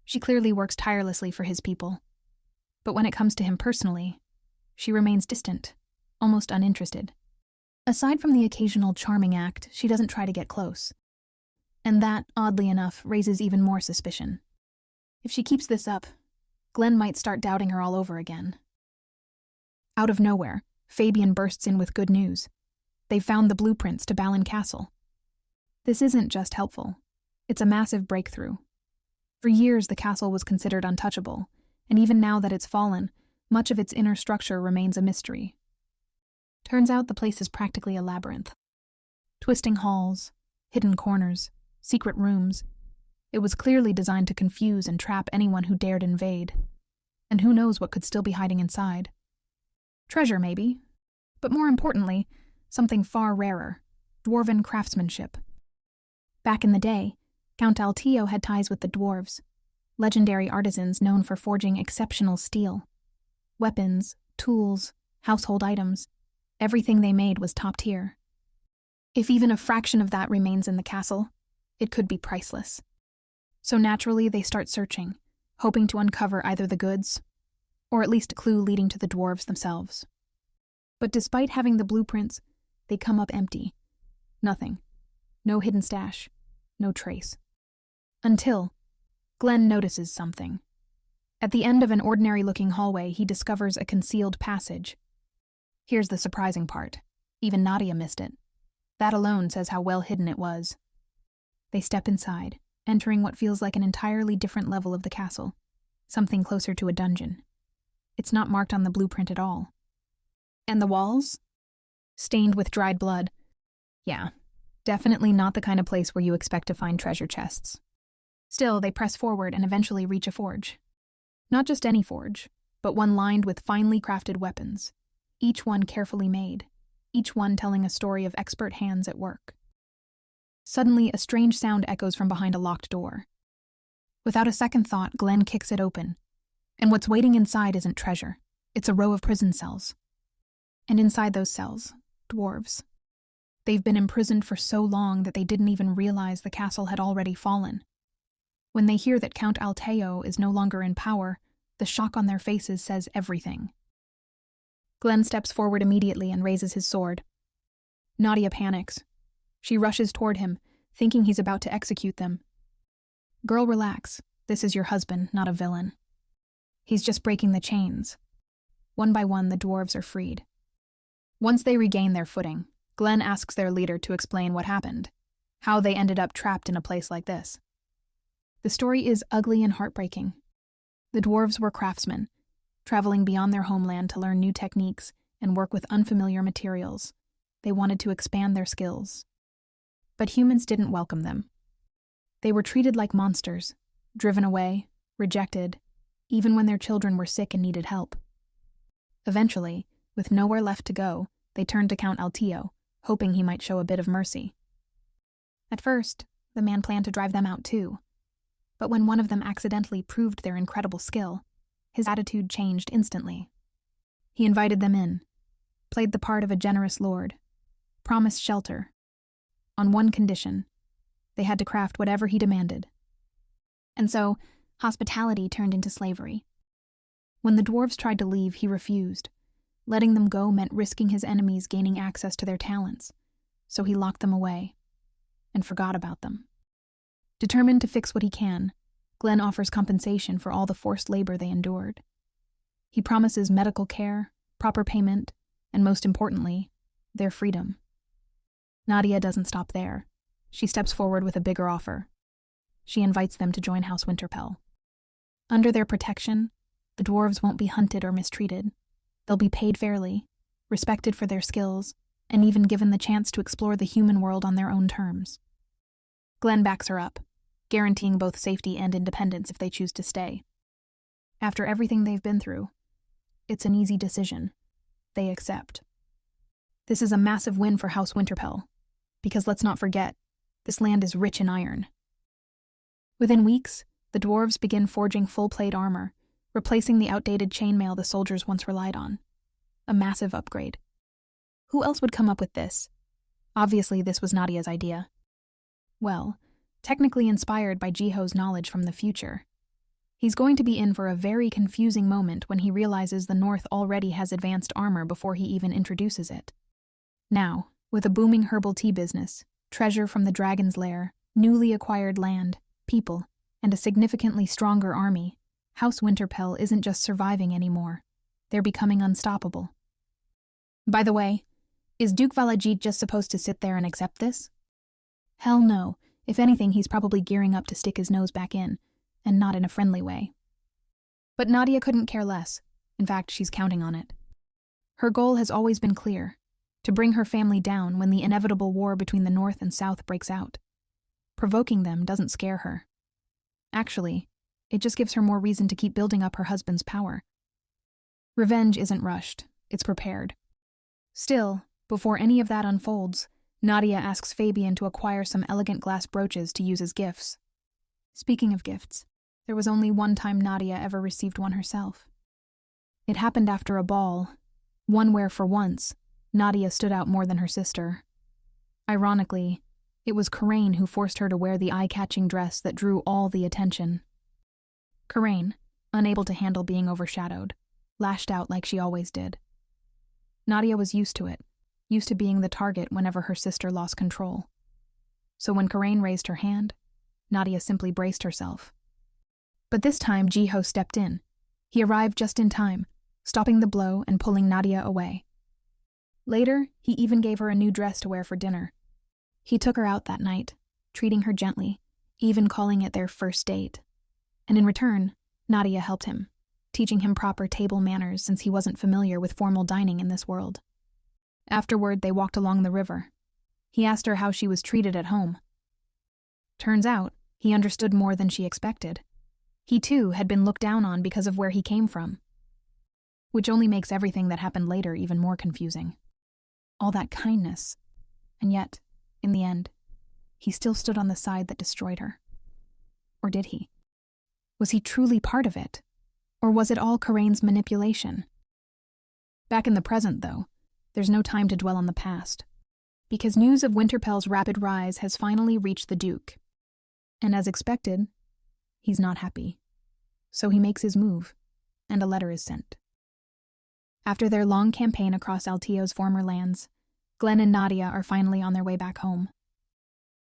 She clearly works tirelessly for his people. But when it comes to him personally, she remains distant, almost uninterested. Aside from the occasional charming act, she doesn't try to get close. And that, oddly enough, raises even more suspicion. If she keeps this up, Glenn might start doubting her all over again. Out of nowhere, Fabian bursts in with good news. They've found the blueprints to Balin Castle. This isn't just helpful. It's a massive breakthrough. For years, the castle was considered untouchable, and even now that it's fallen, much of its inner structure remains a mystery. Turns out the place is practically a labyrinth. Twisting halls, hidden corners, secret rooms. It was clearly designed to confuse and trap anyone who dared invade. And who knows what could still be hiding inside. Treasure, maybe. But more importantly, something far rarer. Dwarven craftsmanship. Back in the day, Count Altio had ties with the dwarves, legendary artisans known for forging exceptional steel. Weapons, tools, household items, everything they made was top tier. If even a fraction of that remains in the castle, it could be priceless. So naturally they start searching, hoping to uncover either the goods, or at least a clue leading to the dwarves themselves. But despite having the blueprints, they come up empty. Nothing. No hidden stash. No trace. Until Glenn notices something. At the end of an ordinary-looking hallway, he discovers a concealed passage. Here's the surprising part. Even Nadia missed it. That alone says how well hidden it was. They step inside, entering what feels like an entirely different level of the castle, something closer to a dungeon. It's not marked on the blueprint at all. And the walls? Stained with dried blood. Yeah, definitely not the kind of place where you expect to find treasure chests. Still, they press forward and eventually reach a forge. Not just any forge, but one lined with finely crafted weapons, each one carefully made, each one telling a story of expert hands at work. Suddenly, a strange sound echoes from behind a locked door. Without a second thought, Glenn kicks it open. And what's waiting inside isn't treasure. It's a row of prison cells. And inside those cells, dwarves. They've been imprisoned for so long that they didn't even realize the castle had already fallen. When they hear that Count Alteo is no longer in power, the shock on their faces says everything. Glenn steps forward immediately and raises his sword. Nadia panics. She rushes toward him, thinking he's about to execute them. Girl, relax. This is your husband, not a villain. He's just breaking the chains. One by one, the dwarves are freed. Once they regain their footing, Glenn asks their leader to explain what happened, how they ended up trapped in a place like this. The story is ugly and heartbreaking. The dwarves were craftsmen, traveling beyond their homeland to learn new techniques and work with unfamiliar materials. They wanted to expand their skills. But humans didn't welcome them. They were treated like monsters, driven away, rejected, even when their children were sick and needed help. Eventually, with nowhere left to go, they turned to Count Altio, hoping he might show a bit of mercy. At first, the man planned to drive them out too. But when one of them accidentally proved their incredible skill, his attitude changed instantly. He invited them in, played the part of a generous lord, promised shelter. On one condition, they had to craft whatever he demanded. And so, hospitality turned into slavery. When the dwarves tried to leave, he refused. Letting them go meant risking his enemies gaining access to their talents, so he locked them away and forgot about them. Determined to fix what he can, Glenn offers compensation for all the forced labor they endured. He promises medical care, proper payment, and most importantly, their freedom. Nadia doesn't stop there. She steps forward with a bigger offer. She invites them to join House Winterpell. Under their protection, the dwarves won't be hunted or mistreated. They'll be paid fairly, respected for their skills, and even given the chance to explore the human world on their own terms. Glenn backs her up, guaranteeing both safety and independence if they choose to stay. After everything they've been through, it's an easy decision. They accept. This is a massive win for House Winterpell, because let's not forget, this land is rich in iron. Within weeks, the dwarves begin forging full-plate armor, replacing the outdated chainmail the soldiers once relied on. A massive upgrade. Who else would come up with this? Obviously, this was Nadia's idea. Well, technically inspired by Jiho's knowledge from the future. He's going to be in for a very confusing moment when he realizes the North already has advanced armor before he even introduces it. Now, with a booming herbal tea business, treasure from the Dragon's Lair, newly acquired land, people, and a significantly stronger army, House Winterpell isn't just surviving anymore. They're becoming unstoppable. By the way, is Duke Valajit just supposed to sit there and accept this? Hell no. If anything, he's probably gearing up to stick his nose back in, and not in a friendly way. But Nadia couldn't care less. In fact, she's counting on it. Her goal has always been clear: to bring her family down when the inevitable war between the North and South breaks out. Provoking them doesn't scare her. Actually, it just gives her more reason to keep building up her husband's power. Revenge isn't rushed, it's prepared. Still, before any of that unfolds, Nadia asks Fabian to acquire some elegant glass brooches to use as gifts. Speaking of gifts, there was only one time Nadia ever received one herself. It happened after a ball, one where, for once, Nadia stood out more than her sister. Ironically, it was Karain who forced her to wear the eye-catching dress that drew all the attention. Karain, unable to handle being overshadowed, lashed out like she always did. Nadia was used to it, used to being the target whenever her sister lost control. So when Karain raised her hand, Nadia simply braced herself. But this time Jiho stepped in. He arrived just in time, stopping the blow and pulling Nadia away. Later, he even gave her a new dress to wear for dinner. He took her out that night, treating her gently, even calling it their first date. And in return, Nadia helped him, teaching him proper table manners since he wasn't familiar with formal dining in this world. Afterward, they walked along the river. He asked her how she was treated at home. Turns out, he understood more than she expected. He too had been looked down on because of where he came from. Which only makes everything that happened later even more confusing. All that kindness, and yet, in the end, he still stood on the side that destroyed her. Or did he? Was he truly part of it? Or was it all Karain's manipulation? Back in the present, though, there's no time to dwell on the past, because news of Winterpell's rapid rise has finally reached the Duke. And as expected, he's not happy. So he makes his move, and a letter is sent. After their long campaign across Altio's former lands, Glenn and Nadia are finally on their way back home.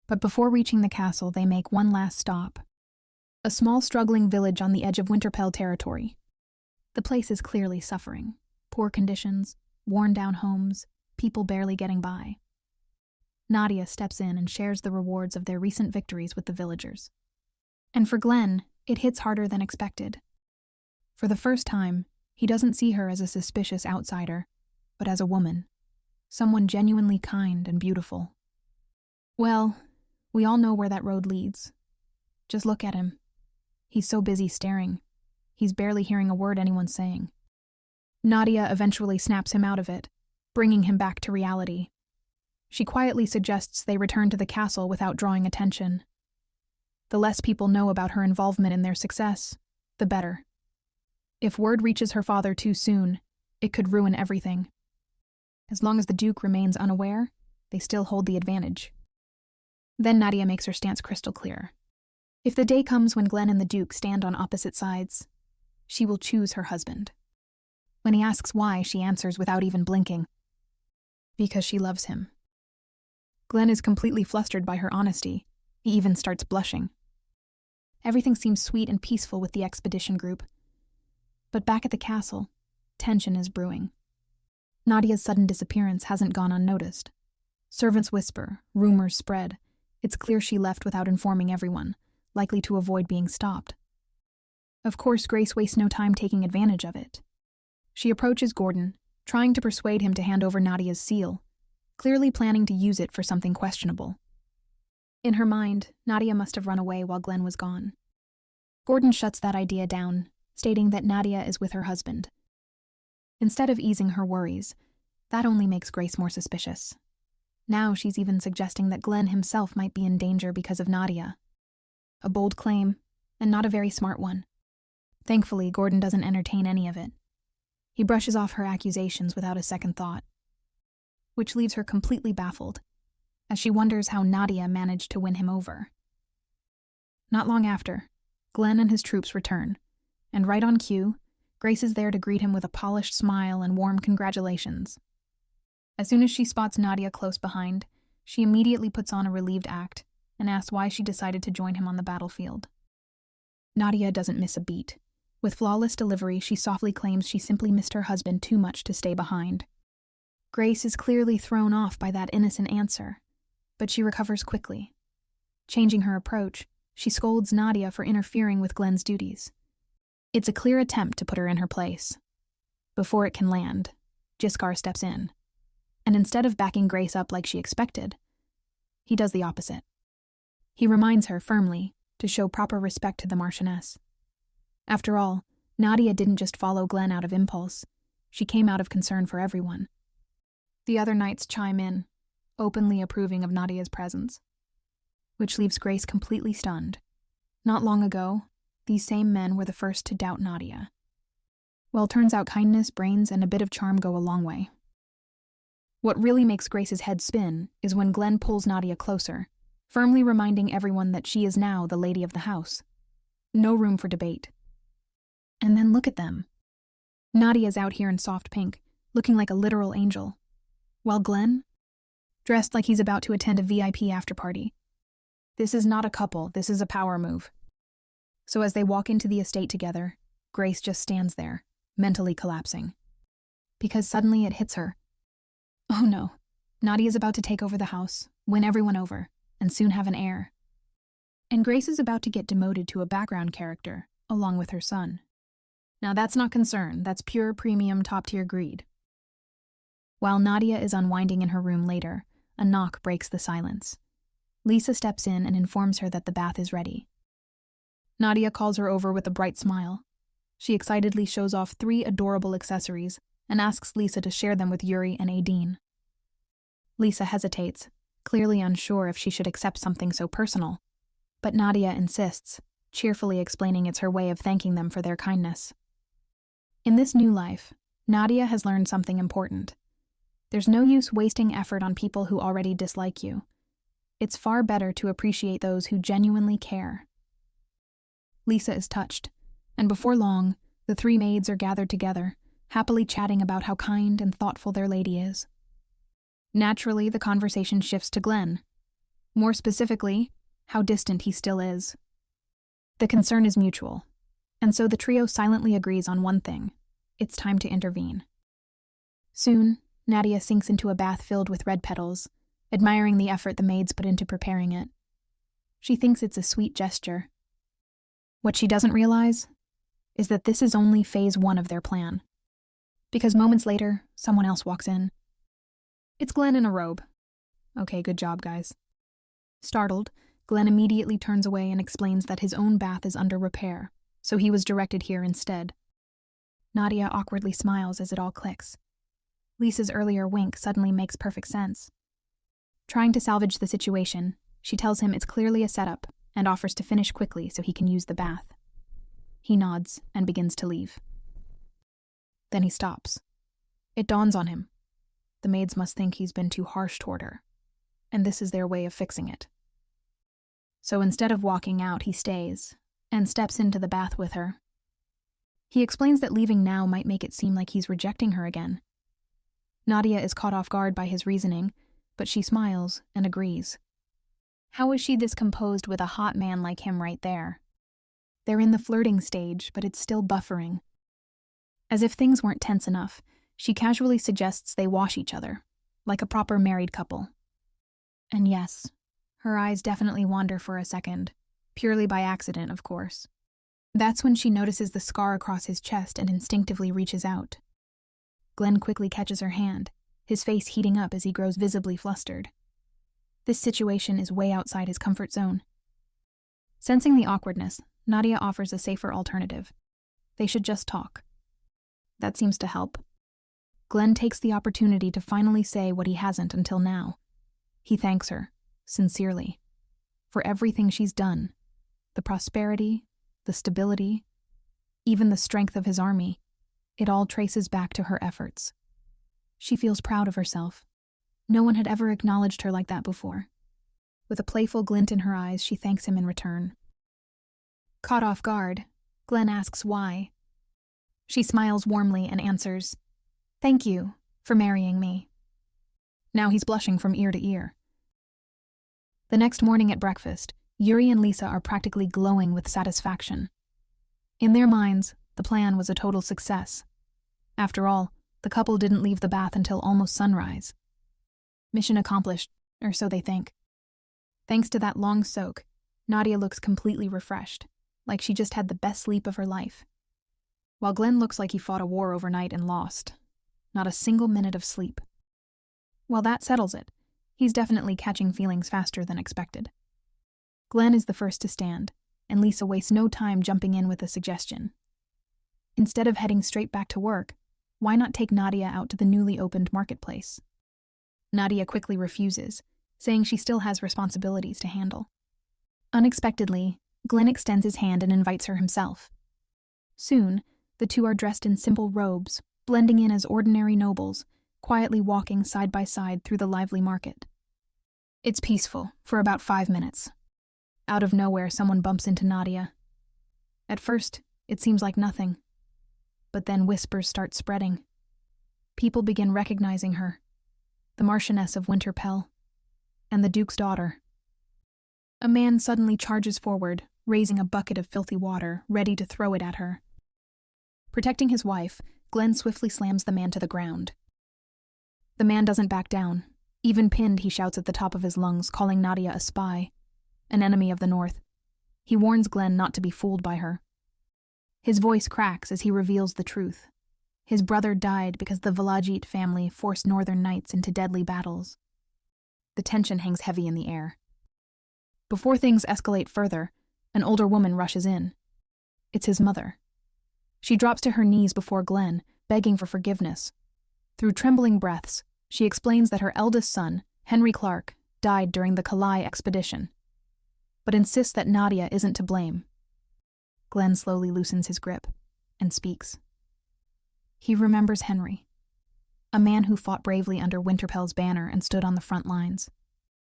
But before reaching the castle, they make one last stop. A small struggling village on the edge of Winterpell territory. The place is clearly suffering. Poor conditions, worn-down homes, people barely getting by. Nadia steps in and shares the rewards of their recent victories with the villagers. And for Glenn, it hits harder than expected. For the first time, he doesn't see her as a suspicious outsider, but as a woman. Someone genuinely kind and beautiful. Well, we all know where that road leads. Just look at him. He's so busy staring. He's barely hearing a word anyone's saying. Nadia eventually snaps him out of it, bringing him back to reality. She quietly suggests they return to the castle without drawing attention. The less people know about her involvement in their success, the better. If word reaches her father too soon, it could ruin everything. As long as the Duke remains unaware, they still hold the advantage. Then Nadia makes her stance crystal clear. If the day comes when Glenn and the Duke stand on opposite sides, she will choose her husband. When he asks why, she answers without even blinking. Because she loves him. Glenn is completely flustered by her honesty. He even starts blushing. Everything seems sweet and peaceful with the expedition group. But back at the castle, tension is brewing. Nadia's sudden disappearance hasn't gone unnoticed. Servants whisper, rumors spread. It's clear she left without informing everyone, likely to avoid being stopped. Of course, Grace wastes no time taking advantage of it. She approaches Gordon, trying to persuade him to hand over Nadia's seal, clearly planning to use it for something questionable. In her mind, Nadia must have run away while Glenn was gone. Gordon shuts that idea down, stating that Nadia is with her husband. Instead of easing her worries, that only makes Grace more suspicious. Now she's even suggesting that Glenn himself might be in danger because of Nadia. A bold claim, and not a very smart one. Thankfully, Gordon doesn't entertain any of it. He brushes off her accusations without a second thought, which leaves her completely baffled, as she wonders how Nadia managed to win him over. Not long after, Glenn and his troops return, and right on cue, Grace is there to greet him with a polished smile and warm congratulations. As soon as she spots Nadia close behind, she immediately puts on a relieved act and asks why she decided to join him on the battlefield. Nadia doesn't miss a beat. With flawless delivery, she softly claims she simply missed her husband too much to stay behind. Grace is clearly thrown off by that innocent answer, but she recovers quickly. Changing her approach, she scolds Nadia for interfering with Glenn's duties. It's a clear attempt to put her in her place. Before it can land, Jiskar steps in, and instead of backing Grace up like she expected, he does the opposite. He reminds her firmly to show proper respect to the Marchioness. After all, Nadia didn't just follow Glenn out of impulse. She came out of concern for everyone. The other knights chime in, openly approving of Nadia's presence, which leaves Grace completely stunned. Not long ago, these same men were the first to doubt Nadia. Well, turns out kindness, brains, and a bit of charm go a long way. What really makes Grace's head spin is when Glenn pulls Nadia closer, firmly reminding everyone that she is now the lady of the house. No room for debate. And then look at them. Nadia's out here in soft pink, looking like a literal angel, while Glenn, dressed like he's about to attend a VIP after-party. This is not a couple, this is a power move. So as they walk into the estate together, Grace just stands there, mentally collapsing. Because suddenly it hits her. Oh no, Nadia's about to take over the house, win everyone over, and soon have an heir. And Grace is about to get demoted to a background character, along with her son. Now that's not concern, that's pure premium top-tier greed. While Nadia is unwinding in her room later, a knock breaks the silence. Lisa steps in and informs her that the bath is ready. Nadia calls her over with a bright smile. She excitedly shows off 3 adorable accessories and asks Lisa to share them with Yuri and Aideen. Lisa hesitates, clearly unsure if she should accept something so personal, but Nadia insists, cheerfully explaining it's her way of thanking them for their kindness. In this new life, Nadia has learned something important. There's no use wasting effort on people who already dislike you. It's far better to appreciate those who genuinely care. Lisa is touched, and before long, the 3 maids are gathered together, happily chatting about how kind and thoughtful their lady is. Naturally, the conversation shifts to Glenn. More specifically, how distant he still is. The concern is mutual, and so the trio silently agrees on one thing: it's time to intervene. Soon, Nadia sinks into a bath filled with red petals, admiring the effort the maids put into preparing it. She thinks it's a sweet gesture. What she doesn't realize is that this is only phase 1 of their plan. Because moments later, someone else walks in. It's Glenn in a robe. Okay, good job, guys. Startled, Glenn immediately turns away and explains that his own bath is under repair, so he was directed here instead. Nadia awkwardly smiles as it all clicks. Lisa's earlier wink suddenly makes perfect sense. Trying to salvage the situation, she tells him it's clearly a setup and offers to finish quickly so he can use the bath. He nods and begins to leave. Then he stops. It dawns on him. The maids must think he's been too harsh toward her, and this is their way of fixing it. So instead of walking out, he stays and steps into the bath with her. He explains that leaving now might make it seem like he's rejecting her again. Nadia is caught off guard by his reasoning, but she smiles and agrees. How is she this composed with a hot man like him right there? They're in the flirting stage, but it's still buffering. As if things weren't tense enough, she casually suggests they wash each other, like a proper married couple. And yes, her eyes definitely wander for a second, purely by accident, of course. That's when she notices the scar across his chest and instinctively reaches out. Glenn quickly catches her hand, his face heating up as he grows visibly flustered. This situation is way outside his comfort zone. Sensing the awkwardness, Nadia offers a safer alternative. They should just talk. That seems to help. Glenn takes the opportunity to finally say what he hasn't until now. He thanks her, sincerely, for everything she's done. The prosperity, the stability, even the strength of his army. It all traces back to her efforts. She feels proud of herself. No one had ever acknowledged her like that before. With a playful glint in her eyes, she thanks him in return. Caught off guard, Glenn asks why. She smiles warmly and answers, "Thank you for marrying me." Now he's blushing from ear to ear. The next morning at breakfast, Yuri and Lisa are practically glowing with satisfaction. In their minds, the plan was a total success. After all, the couple didn't leave the bath until almost sunrise. Mission accomplished, or so they think. Thanks to that long soak, Nadia looks completely refreshed, like she just had the best sleep of her life. While Glenn looks like he fought a war overnight and lost. Not a single minute of sleep. Well, that settles it. He's definitely catching feelings faster than expected. Glenn is the first to stand, and Lisa wastes no time jumping in with a suggestion. Instead of heading straight back to work, why not take Nadia out to the newly opened marketplace? Nadia quickly refuses, saying she still has responsibilities to handle. Unexpectedly, Glenn extends his hand and invites her himself. Soon, the two are dressed in simple robes, blending in as ordinary nobles, quietly walking side by side through the lively market. It's peaceful for about 5 minutes. Out of nowhere, someone bumps into Nadia. At first, it seems like nothing. But then whispers start spreading. People begin recognizing her. The Marchioness of Winterpell, and the Duke's daughter. A man suddenly charges forward, raising a bucket of filthy water, ready to throw it at her. Protecting his wife, Glenn swiftly slams the man to the ground. The man doesn't back down. Even pinned, he shouts at the top of his lungs, calling Nadia a spy, an enemy of the North. He warns Glenn not to be fooled by her. His voice cracks as he reveals the truth. His brother died because the Velajit family forced northern knights into deadly battles. The tension hangs heavy in the air. Before things escalate further, an older woman rushes in. It's his mother. She drops to her knees before Glenn, begging for forgiveness. Through trembling breaths, she explains that her eldest son, Henry Clark, died during the Kalai expedition, but insists that Nadia isn't to blame. Glenn slowly loosens his grip and speaks. He remembers Henry, a man who fought bravely under Winterpell's banner and stood on the front lines.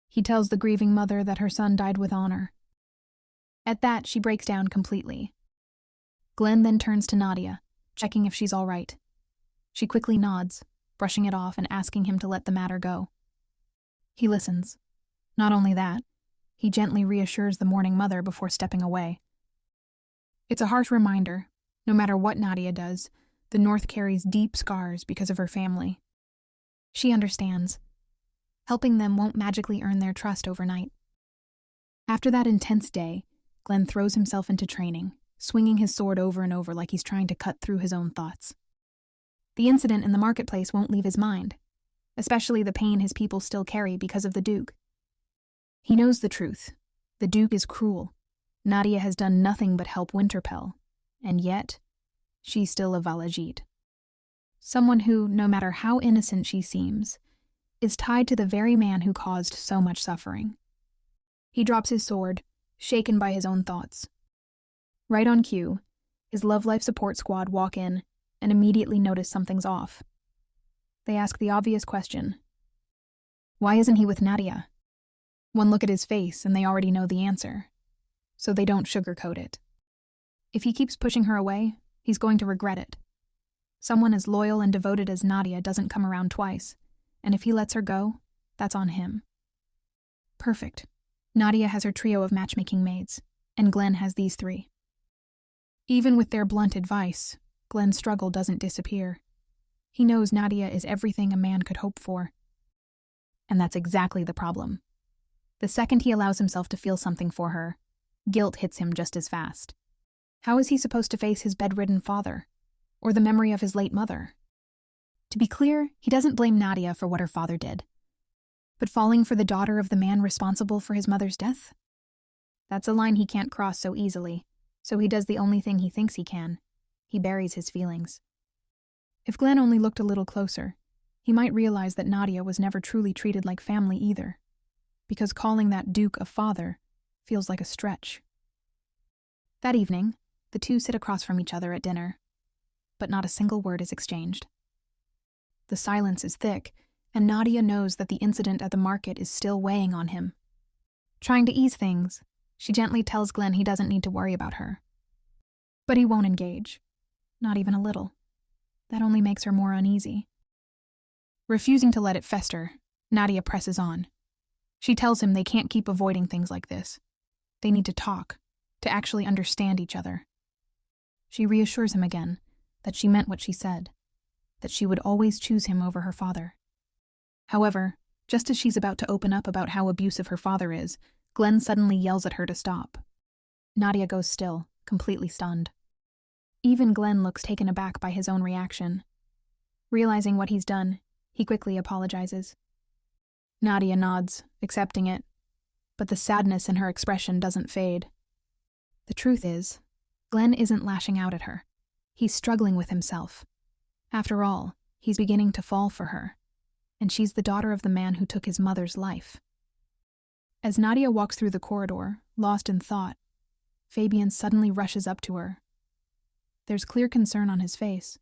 He tells the grieving mother that her son died with honor. At that, she breaks down completely. Glenn then turns to Nadia, checking if she's all right. She quickly nods, brushing it off and asking him to let the matter go. He listens. Not only that, he gently reassures the mourning mother before stepping away. It's a harsh reminder, no matter what Nadia does, the North carries deep scars because of her family. She understands. Helping them won't magically earn their trust overnight. After that intense day, Glenn throws himself into training, swinging his sword over and over like he's trying to cut through his own thoughts. The incident in the marketplace won't leave his mind, especially the pain his people still carry because of the Duke. He knows the truth. The Duke is cruel. Nadia has done nothing but help Winterpell, and yet, she's still a Velajit. Someone who, no matter how innocent she seems, is tied to the very man who caused so much suffering. He drops his sword, shaken by his own thoughts. Right on cue, his Love Life support squad walk in and immediately notice something's off. They ask the obvious question. Why isn't he with Nadia? One look at his face and they already know the answer, so they don't sugarcoat it. If he keeps pushing her away, He's going to regret it. Someone as loyal and devoted as Nadia doesn't come around twice, and if he lets her go, that's on him. Perfect. Nadia has her trio of matchmaking maids, and Glenn has these three. Even with their blunt advice, Glenn's struggle doesn't disappear. He knows Nadia is everything a man could hope for. And that's exactly the problem. The second he allows himself to feel something for her, guilt hits him just as fast. How is he supposed to face his bedridden father, or the memory of his late mother? To be clear, he doesn't blame Nadia for what her father did. But falling for the daughter of the man responsible for his mother's death? That's a line he can't cross so easily, so he does the only thing he thinks he can. He buries his feelings. If Glenn only looked a little closer, he might realize that Nadia was never truly treated like family either, because calling that Duke a father feels like a stretch. That evening, the two sit across from each other at dinner, but not a single word is exchanged. The silence is thick, and Nadia knows that the incident at the market is still weighing on him. Trying to ease things, she gently tells Glenn he doesn't need to worry about her. But he won't engage, not even a little. That only makes her more uneasy. Refusing to let it fester, Nadia presses on. She tells him they can't keep avoiding things like this. They need to talk, to actually understand each other. She reassures him again that she meant what she said, that she would always choose him over her father. However, just as she's about to open up about how abusive her father is, Glenn suddenly yells at her to stop. Nadia goes still, completely stunned. Even Glenn looks taken aback by his own reaction. Realizing what he's done, he quickly apologizes. Nadia nods, accepting it, but the sadness in her expression doesn't fade. The truth is, Glenn isn't lashing out at her. He's struggling with himself. After all, he's beginning to fall for her, and she's the daughter of the man who took his mother's life. As Nadia walks through the corridor, lost in thought, Fabian suddenly rushes up to her. There's clear concern on his face.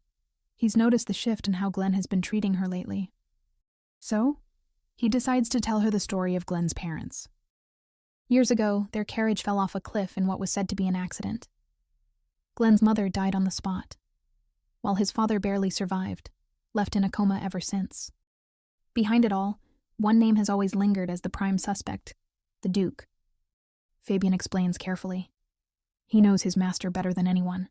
He's noticed the shift in how Glenn has been treating her lately. So, he decides to tell her the story of Glenn's parents. Years ago, their carriage fell off a cliff in what was said to be an accident. Glenn's mother died on the spot, while his father barely survived, left in a coma ever since. Behind it all, one name has always lingered as the prime suspect, the Duke. Fabian explains carefully. He knows his master better than anyone.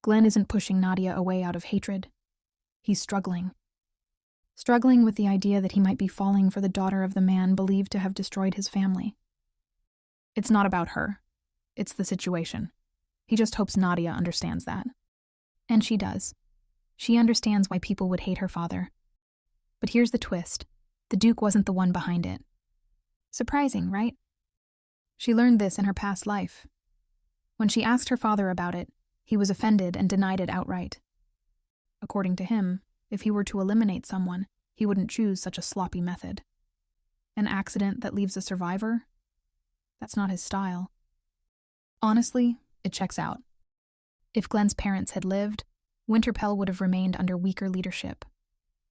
Glenn isn't pushing Nadia away out of hatred. He's struggling. Struggling with the idea that he might be falling for the daughter of the man believed to have destroyed his family. It's not about her. It's the situation. He just hopes Nadia understands that. And she does. She understands why people would hate her father. But here's the twist. The Duke wasn't the one behind it. Surprising, right? She learned this in her past life. When she asked her father about it, he was offended and denied it outright. According to him, if he were to eliminate someone, he wouldn't choose such a sloppy method. An accident that leaves a survivor? That's not his style. Honestly, it checks out. If Glenn's parents had lived, Winterpell would have remained under weaker leadership.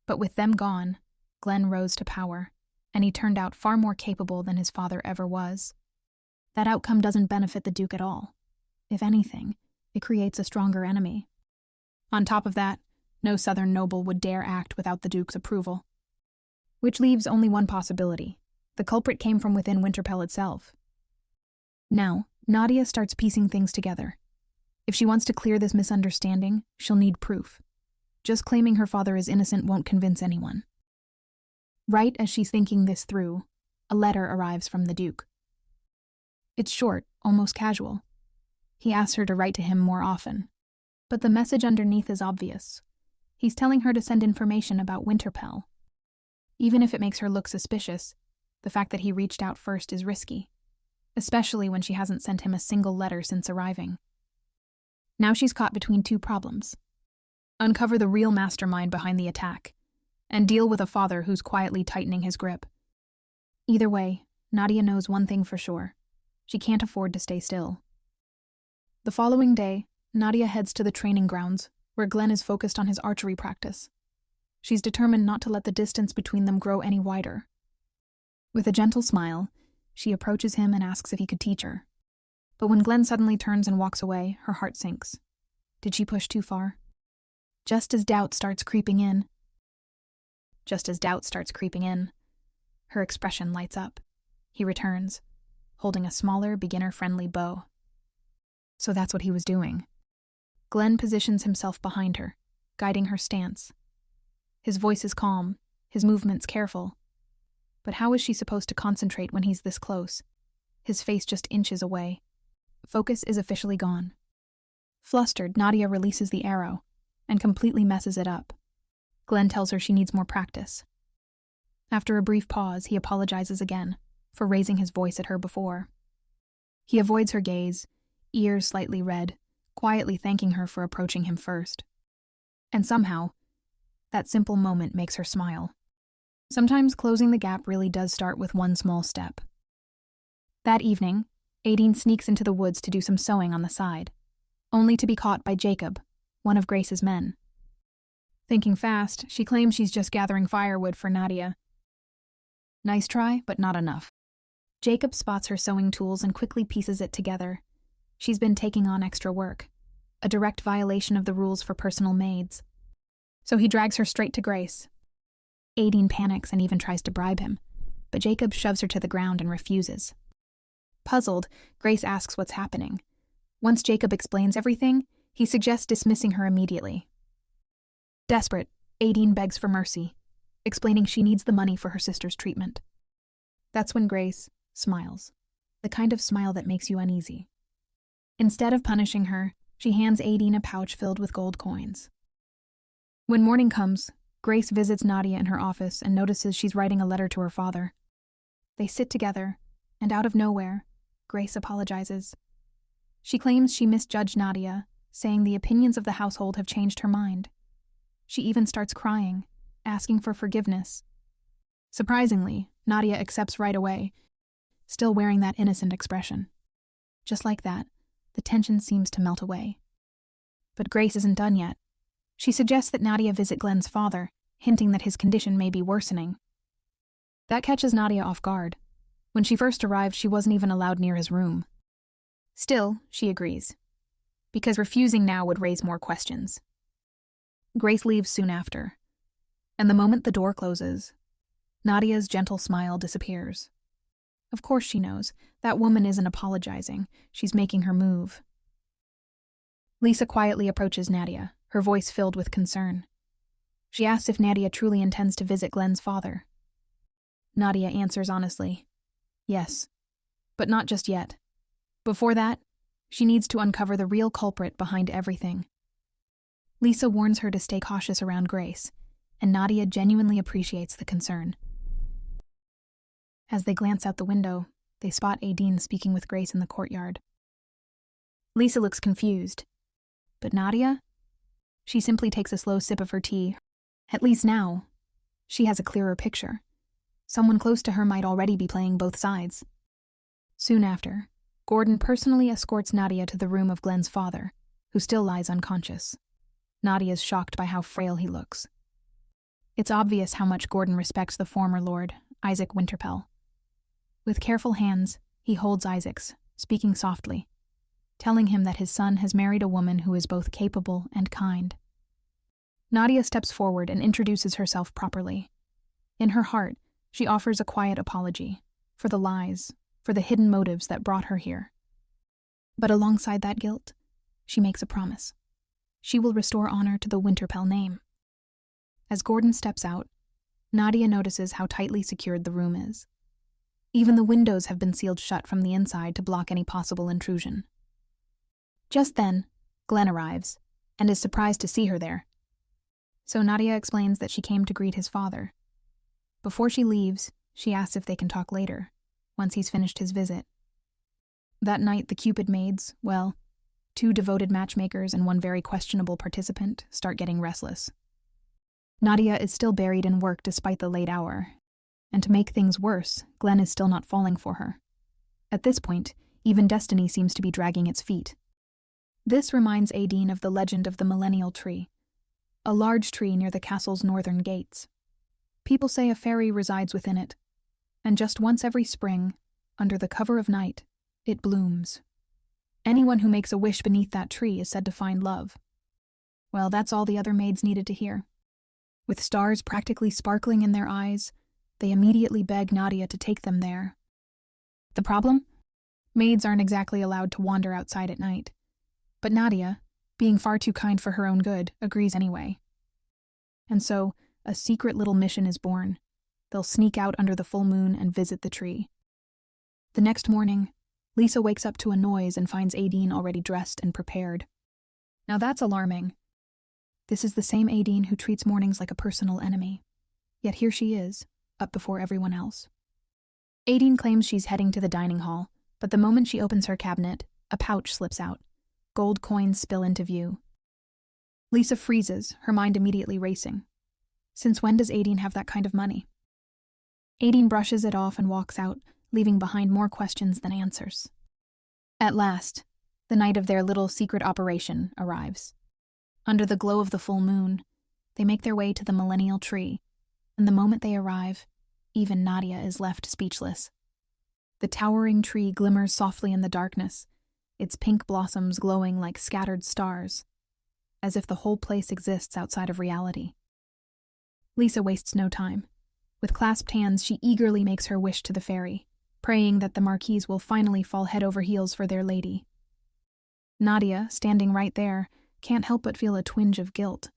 But with them gone, Glenn rose to power, and he turned out far more capable than his father ever was. That outcome doesn't benefit the Duke at all. If anything, it creates a stronger enemy. On top of that, no southern noble would dare act without the Duke's approval. Which leaves only one possibility. The culprit came from within Winterpell itself. Now, Nadia starts piecing things together. If she wants to clear this misunderstanding, she'll need proof. Just claiming her father is innocent won't convince anyone. Right as she's thinking this through, a letter arrives from the Duke. It's short, almost casual. He asks her to write to him more often. But the message underneath is obvious. He's telling her to send information about Winterpell. Even if it makes her look suspicious, the fact that he reached out first is risky, especially when she hasn't sent him a single letter since arriving. Now she's caught between two problems. Uncover the real mastermind behind the attack, and deal with a father who's quietly tightening his grip. Either way, Nadia knows one thing for sure. She can't afford to stay still. The following day, Nadia heads to the training grounds, where Glenn is focused on his archery practice. She's determined not to let the distance between them grow any wider. With a gentle smile, she approaches him and asks if he could teach her. But when Glenn suddenly turns and walks away, her heart sinks. Did she push too far? Just as doubt starts creeping in, her expression lights up. He returns, holding a smaller, beginner-friendly bow. So that's what he was doing. Glenn positions himself behind her, guiding her stance. His voice is calm, his movements careful. But how is she supposed to concentrate when he's this close? His face just inches away. Focus is officially gone. Flustered, Nadia releases the arrow and completely messes it up. Glenn tells her she needs more practice. After a brief pause, he apologizes again for raising his voice at her before. He avoids her gaze, ears slightly red, quietly thanking her for approaching him first. And somehow, that simple moment makes her smile. Sometimes closing the gap really does start with one small step. That evening, Aideen sneaks into the woods to do some sewing on the side, only to be caught by Jacob, one of Grace's men. Thinking fast, she claims she's just gathering firewood for Nadia. Nice try, but not enough. Jacob spots her sewing tools and quickly pieces it together. She's been taking on extra work, a direct violation of the rules for personal maids. So he drags her straight to Grace. Aideen panics and even tries to bribe him, but Jacob shoves her to the ground and refuses. Puzzled, Grace asks what's happening. Once Jacob explains everything, he suggests dismissing her immediately. Desperate, Aideen begs for mercy, explaining she needs the money for her sister's treatment. That's when Grace smiles, the kind of smile that makes you uneasy. Instead of punishing her, she hands Aideen a pouch filled with gold coins. When morning comes, Grace visits Nadia in her office and notices she's writing a letter to her father. They sit together, and out of nowhere, Grace apologizes. She claims she misjudged Nadia, saying the opinions of the household have changed her mind. She even starts crying, asking for forgiveness. Surprisingly, Nadia accepts right away, still wearing that innocent expression. Just like that, the tension seems to melt away. But Grace isn't done yet. She suggests that Nadia visit Glenn's father, hinting that his condition may be worsening. That catches Nadia off guard. When she first arrived, she wasn't even allowed near his room. Still, she agrees, because refusing now would raise more questions. Grace leaves soon after, and the moment the door closes, Nadia's gentle smile disappears. Of course she knows, that woman isn't apologizing, she's making her move. Lisa quietly approaches Nadia, her voice filled with concern. She asks if Nadia truly intends to visit Glenn's father. Nadia answers honestly, yes, but not just yet. Before that, she needs to uncover the real culprit behind everything. Lisa warns her to stay cautious around Grace, and Nadia genuinely appreciates the concern. As they glance out the window, they spot Aideen speaking with Grace in the courtyard. Lisa looks confused, but Nadia? She simply takes a slow sip of her tea. At least now, she has a clearer picture. Someone close to her might already be playing both sides. Soon after, Gordon personally escorts Nadia to the room of Glenn's father, who still lies unconscious. Nadia's shocked by how frail he looks. It's obvious how much Gordon respects the former lord, Isaac Winterpell. With careful hands, he holds Isaac's, speaking softly, telling him that his son has married a woman who is both capable and kind. Nadia steps forward and introduces herself properly. In her heart, she offers a quiet apology for the lies, for the hidden motives that brought her here. But alongside that guilt, she makes a promise. She will restore honor to the Winterpell name. As Gordon steps out, Nadia notices how tightly secured the room is. Even the windows have been sealed shut from the inside to block any possible intrusion. Just then, Glenn arrives, and is surprised to see her there. So Nadia explains that she came to greet his father. Before she leaves, she asks if they can talk later, once he's finished his visit. That night, the Cupid maids, well, 2 devoted matchmakers and 1 very questionable participant, start getting restless. Nadia is still buried in work despite the late hour, and to make things worse, Glenn is still not falling for her. At this point, even destiny seems to be dragging its feet. This reminds Aideen of the legend of the Millennial Tree, a large tree near the castle's northern gates. People say a fairy resides within it, and just once every spring, under the cover of night, it blooms. Anyone who makes a wish beneath that tree is said to find love, Well, that's all the other maids needed to hear. With stars practically sparkling in their eyes, they immediately beg Nadia to take them there. The problem? Maids aren't exactly allowed to wander outside at night. But Nadia, being far too kind for her own good, agrees anyway. And so, a secret little mission is born. They'll sneak out under the full moon and visit the tree. The next morning, Lisa wakes up to a noise and finds Aideen already dressed and prepared. Now that's alarming. This is the same Aideen who treats mornings like a personal enemy. Yet here she is, up before everyone else. Aideen claims she's heading to the dining hall, but the moment she opens her cabinet, a pouch slips out. Gold coins spill into view. Lisa freezes, her mind immediately racing. Since when does Aideen have that kind of money? Aideen brushes it off and walks out, leaving behind more questions than answers. At last, the night of their little secret operation arrives. Under the glow of the full moon, they make their way to the millennial tree, and the moment they arrive, even Nadia is left speechless. The towering tree glimmers softly in the darkness, its pink blossoms glowing like scattered stars, as if the whole place exists outside of reality. Lisa wastes no time. With clasped hands, she eagerly makes her wish to the fairy, praying that the marquise will finally fall head over heels for their lady. Nadia, standing right there, can't help but feel a twinge of guilt.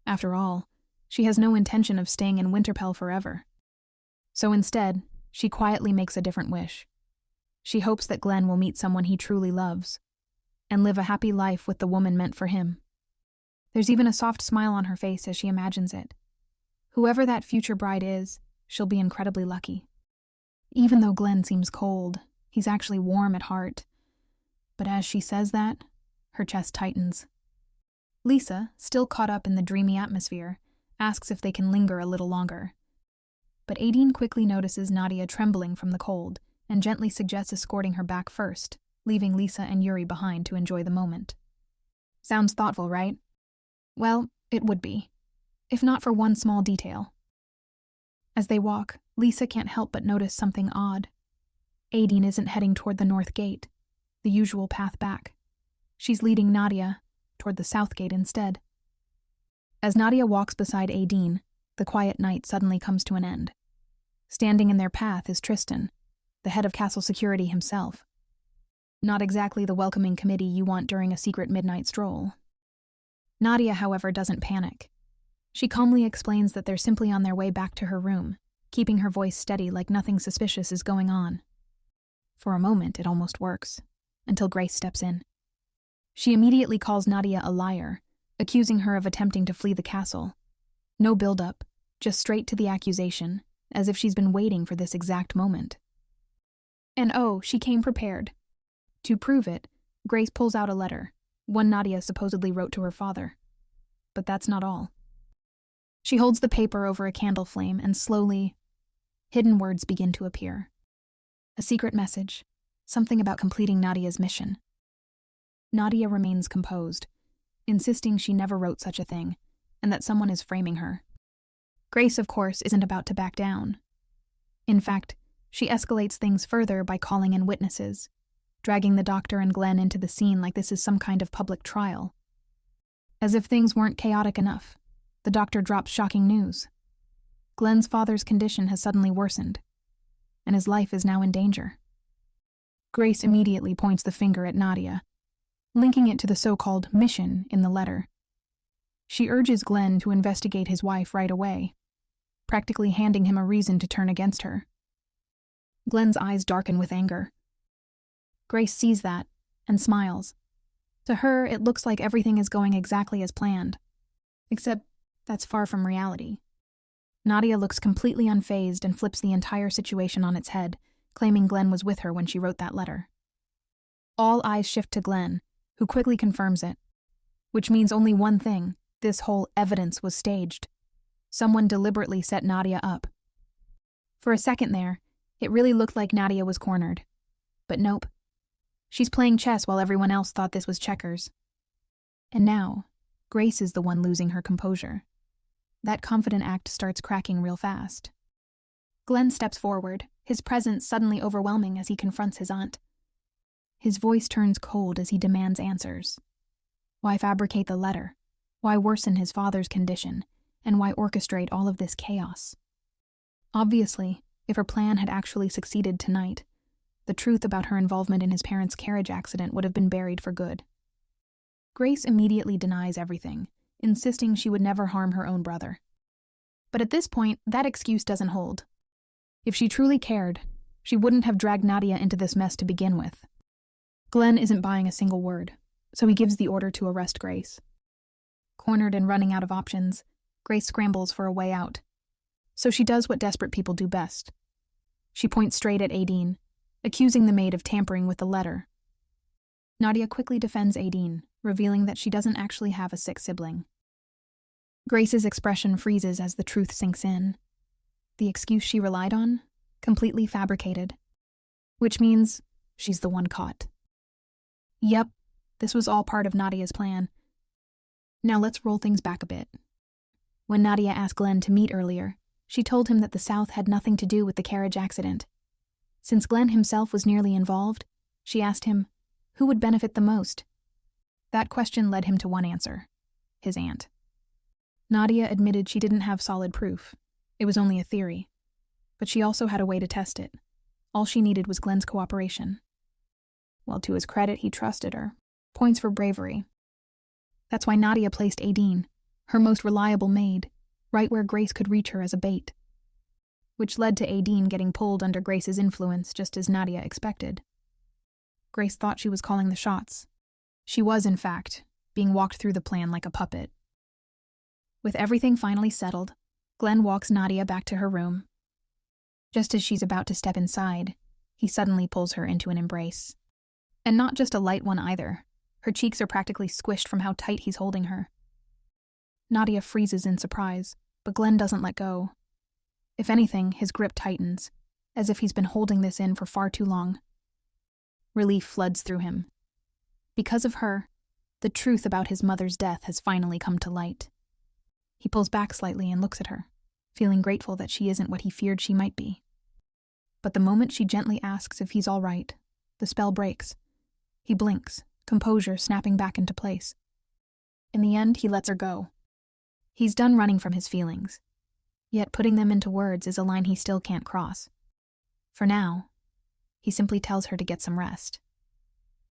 After all, she has no intention of staying in Winterpell forever. So instead, she quietly makes a different wish. She hopes that Glenn will meet someone he truly loves, and live a happy life with the woman meant for him. There's even a soft smile on her face as she imagines it. Whoever that future bride is, she'll be incredibly lucky. Even though Glenn seems cold, he's actually warm at heart. But as she says that, her chest tightens. Lisa, still caught up in the dreamy atmosphere, asks if they can linger a little longer. But Aideen quickly notices Nadia trembling from the cold and gently suggests escorting her back first, leaving Lisa and Yuri behind to enjoy the moment. Sounds thoughtful, right? Well, it would be, if not for one small detail. As they walk, Lisa can't help but notice something odd. Aideen isn't heading toward the north gate, the usual path back. She's leading Nadia toward the south gate instead. As Nadia walks beside Aideen, the quiet night suddenly comes to an end. Standing in their path is Tristan, the head of castle security himself. Not exactly the welcoming committee you want during a secret midnight stroll. Nadia, however, doesn't panic. She calmly explains that they're simply on their way back to her room, keeping her voice steady like nothing suspicious is going on. For a moment, it almost works, until Grace steps in. She immediately calls Nadia a liar, accusing her of attempting to flee the castle. No build-up, just straight to the accusation, as if she's been waiting for this exact moment. And oh, she came prepared. To prove it, Grace pulls out a letter, one Nadia supposedly wrote to her father. But that's not all. She holds the paper over a candle flame and slowly, hidden words begin to appear. A secret message, something about completing Nadia's mission. Nadia remains composed, insisting she never wrote such a thing, and that someone is framing her. Grace, of course, isn't about to back down. In fact, she escalates things further by calling in witnesses, dragging the doctor and Glenn into the scene like this is some kind of public trial. As if things weren't chaotic enough, the doctor drops shocking news. Glenn's father's condition has suddenly worsened, and his life is now in danger. Grace immediately points the finger at Nadia, linking it to the so-called mission in the letter. She urges Glenn to investigate his wife right away, practically handing him a reason to turn against her. Glenn's eyes darken with anger. Grace sees that and smiles. To her, it looks like everything is going exactly as planned. Except that's far from reality. Nadia looks completely unfazed and flips the entire situation on its head, claiming Glenn was with her when she wrote that letter. All eyes shift to Glenn, who quickly confirms it. Which means only one thing: this whole evidence was staged. Someone deliberately set Nadia up. For a second there, it really looked like Nadia was cornered. But nope. She's playing chess while everyone else thought this was checkers. And now, Grace is the one losing her composure. That confident act starts cracking real fast. Glenn steps forward, his presence suddenly overwhelming as he confronts his aunt. His voice turns cold as he demands answers. Why fabricate the letter? Why worsen his father's condition, and why orchestrate all of this chaos? Obviously, if her plan had actually succeeded tonight, the truth about her involvement in his parents' carriage accident would have been buried for good. Grace immediately denies everything, insisting she would never harm her own brother. But at this point, that excuse doesn't hold. If she truly cared, she wouldn't have dragged Nadia into this mess to begin with. Glenn isn't buying a single word, so he gives the order to arrest Grace. Cornered and running out of options, Grace scrambles for a way out. So she does what desperate people do best. She points straight at Aideen, accusing the maid of tampering with the letter. Nadia quickly defends Aideen, revealing that she doesn't actually have a sick sibling. Grace's expression freezes as the truth sinks in. The excuse she relied on? Completely fabricated. Which means she's the one caught. Yep, this was all part of Nadia's plan. Now let's roll things back a bit. When Nadia asked Glenn to meet earlier, she told him that the South had nothing to do with the carriage accident. Since Glenn himself was nearly involved, she asked him, who would benefit the most? That question led him to one answer: his aunt. Nadia admitted she didn't have solid proof. It was only a theory. But she also had a way to test it. All she needed was Glenn's cooperation. Well, to his credit, he trusted her. Points for bravery. That's why Nadia placed Aideen, her most reliable maid, right where Grace could reach her as a bait. Which led to Aideen getting pulled under Grace's influence just as Nadia expected. Grace thought she was calling the shots. She was, in fact, being walked through the plan like a puppet. With everything finally settled, Glenn walks Nadia back to her room. Just as she's about to step inside, he suddenly pulls her into an embrace. And not just a light one either. Her cheeks are practically squished from how tight he's holding her. Nadia freezes in surprise, but Glenn doesn't let go. If anything, his grip tightens, as if he's been holding this in for far too long. Relief floods through him. Because of her, the truth about his mother's death has finally come to light. He pulls back slightly and looks at her, feeling grateful that she isn't what he feared she might be. But the moment she gently asks if he's all right, the spell breaks. He blinks, composure snapping back into place. In the end, he lets her go. He's done running from his feelings. Yet putting them into words is a line he still can't cross. For now, he simply tells her to get some rest.